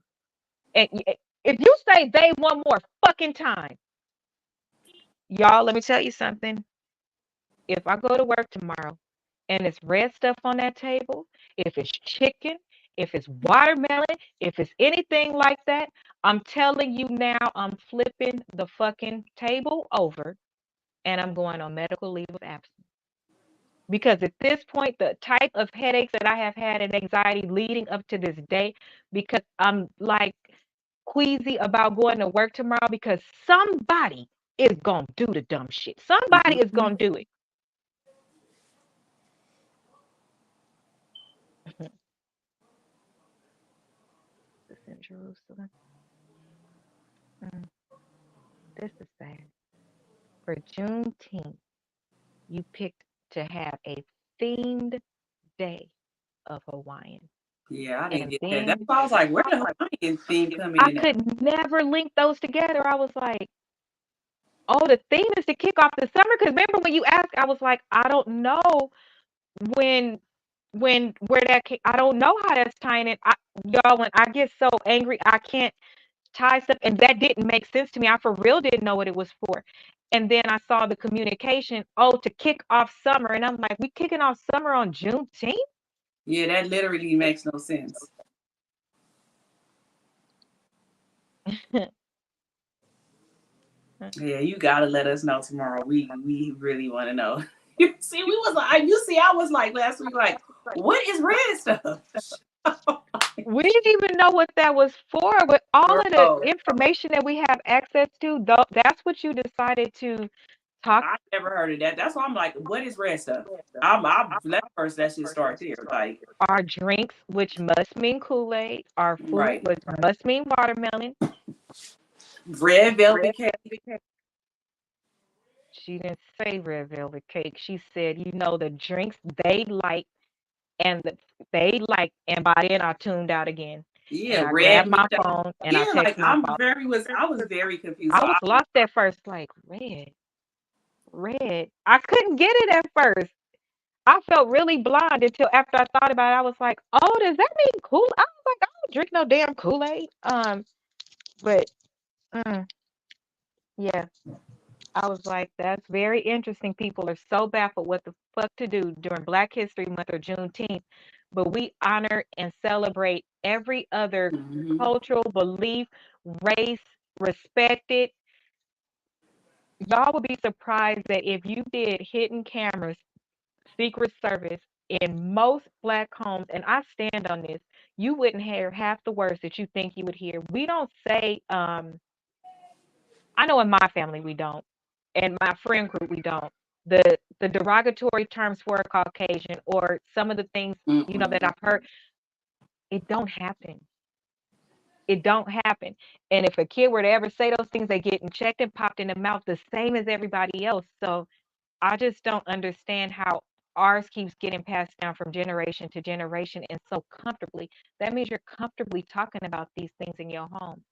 A: and if you say they one more fucking time, y'all, let me tell you something. If I go to work tomorrow and it's red stuff on that table, if it's chicken, if it's watermelon, if it's anything like that, I'm telling you now, I'm flipping the fucking table over and I'm going on medical leave of absence. Because at this point, the type of headaches that I have had and anxiety leading up to this day, because I'm like queasy about going to work tomorrow because somebody is going to do the dumb shit. Somebody is going to do it. This in Jerusalem. This is sad. For Juneteenth, you picked to have a themed day of Hawaiian.
B: Yeah, I didn't
A: And
B: get that.
A: then
B: That's why I was like, where the Hawaiian theme come
A: I
B: in at?
A: could never link those together. I was like, oh, the theme is to kick off the summer. Because remember when you asked, I was like, I don't know where that I don't know how that's tying in. Y'all, when I get so angry, I can't tie stuff, and that didn't make sense to me. I for real didn't know what it was for. And then I saw the communication, oh, to kick off summer. And I'm like, we kicking off summer on Juneteenth?
B: Yeah, that literally makes no sense. Yeah, you gotta let us know tomorrow. We really want to know. See, I was like last week, like, what is red stuff?
A: We didn't even know what that was for, but all of the information that we have access to, though, that's what you decided to talk.
B: I never heard of that. That's why I'm like, what is red stuff? I'm let first that should start there. Like
A: our drinks, which must mean Kool-Aid, our food,
B: right,
A: which must mean watermelon.
B: Red velvet cake.
A: She didn't say red velvet cake. She said, you know, the drinks they like, and and by then I tuned out again.
B: Yeah,
A: and I
B: red.
A: grabbed my phone and I texted my phone.
B: I was very confused.
A: I was lost at first, like red. I couldn't get it at first. I felt really blind until after I thought about it. I was like, oh, does that mean Kool-Aid? I was like, I don't drink no damn Kool-Aid. But yeah. I was like, that's very interesting. People are so baffled what the fuck to do during Black History Month or Juneteenth, but we honor and celebrate every other cultural belief, race, respected. Y'all would be surprised that if you did hidden cameras, Secret Service in most Black homes, and I stand on this, you wouldn't hear half the words that you think you would hear. We don't say, I know in my family we don't. And my friend group, we don't. The derogatory terms for a Caucasian or some of the things, you know, that I've heard, it don't happen. It don't happen. And if a kid were to ever say those things, they get checked and popped in the mouth the same as everybody else. So I just don't understand how ours keeps getting passed down from generation to generation and so comfortably. That means you're comfortably talking about these things in your home.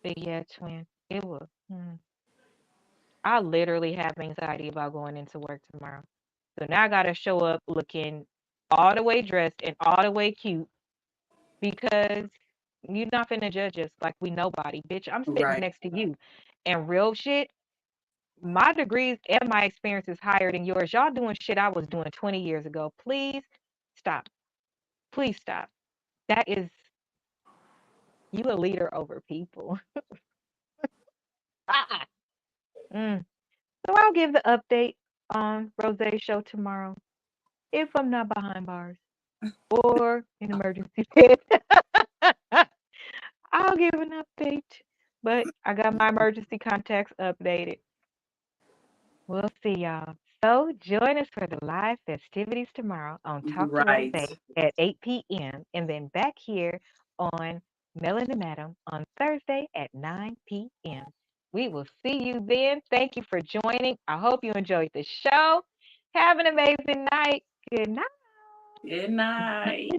A: But yeah, twin, it was. I literally have anxiety about going into work tomorrow. So now I gotta show up looking all the way dressed and all the way cute because you're not finna judge us like we nobody, bitch. I'm sitting next to you. And real shit, my degrees and my experience is higher than yours. Y'all doing shit I was doing 20 years ago. Please stop. Please stop. That is, you a leader over people. So I'll give the update on Rosé's show tomorrow if I'm not behind bars or in emergency bed. I'll give an update, but I got my emergency contacts updated. We'll see y'all. So join us for the live festivities tomorrow on Talk to Rosé at 8 p.m. and then back here on Melanin Madam on Thursday at 9 p.m. We will see you then. Thank you for joining. I hope you enjoyed the show. Have an amazing night. Good night.
B: Good night.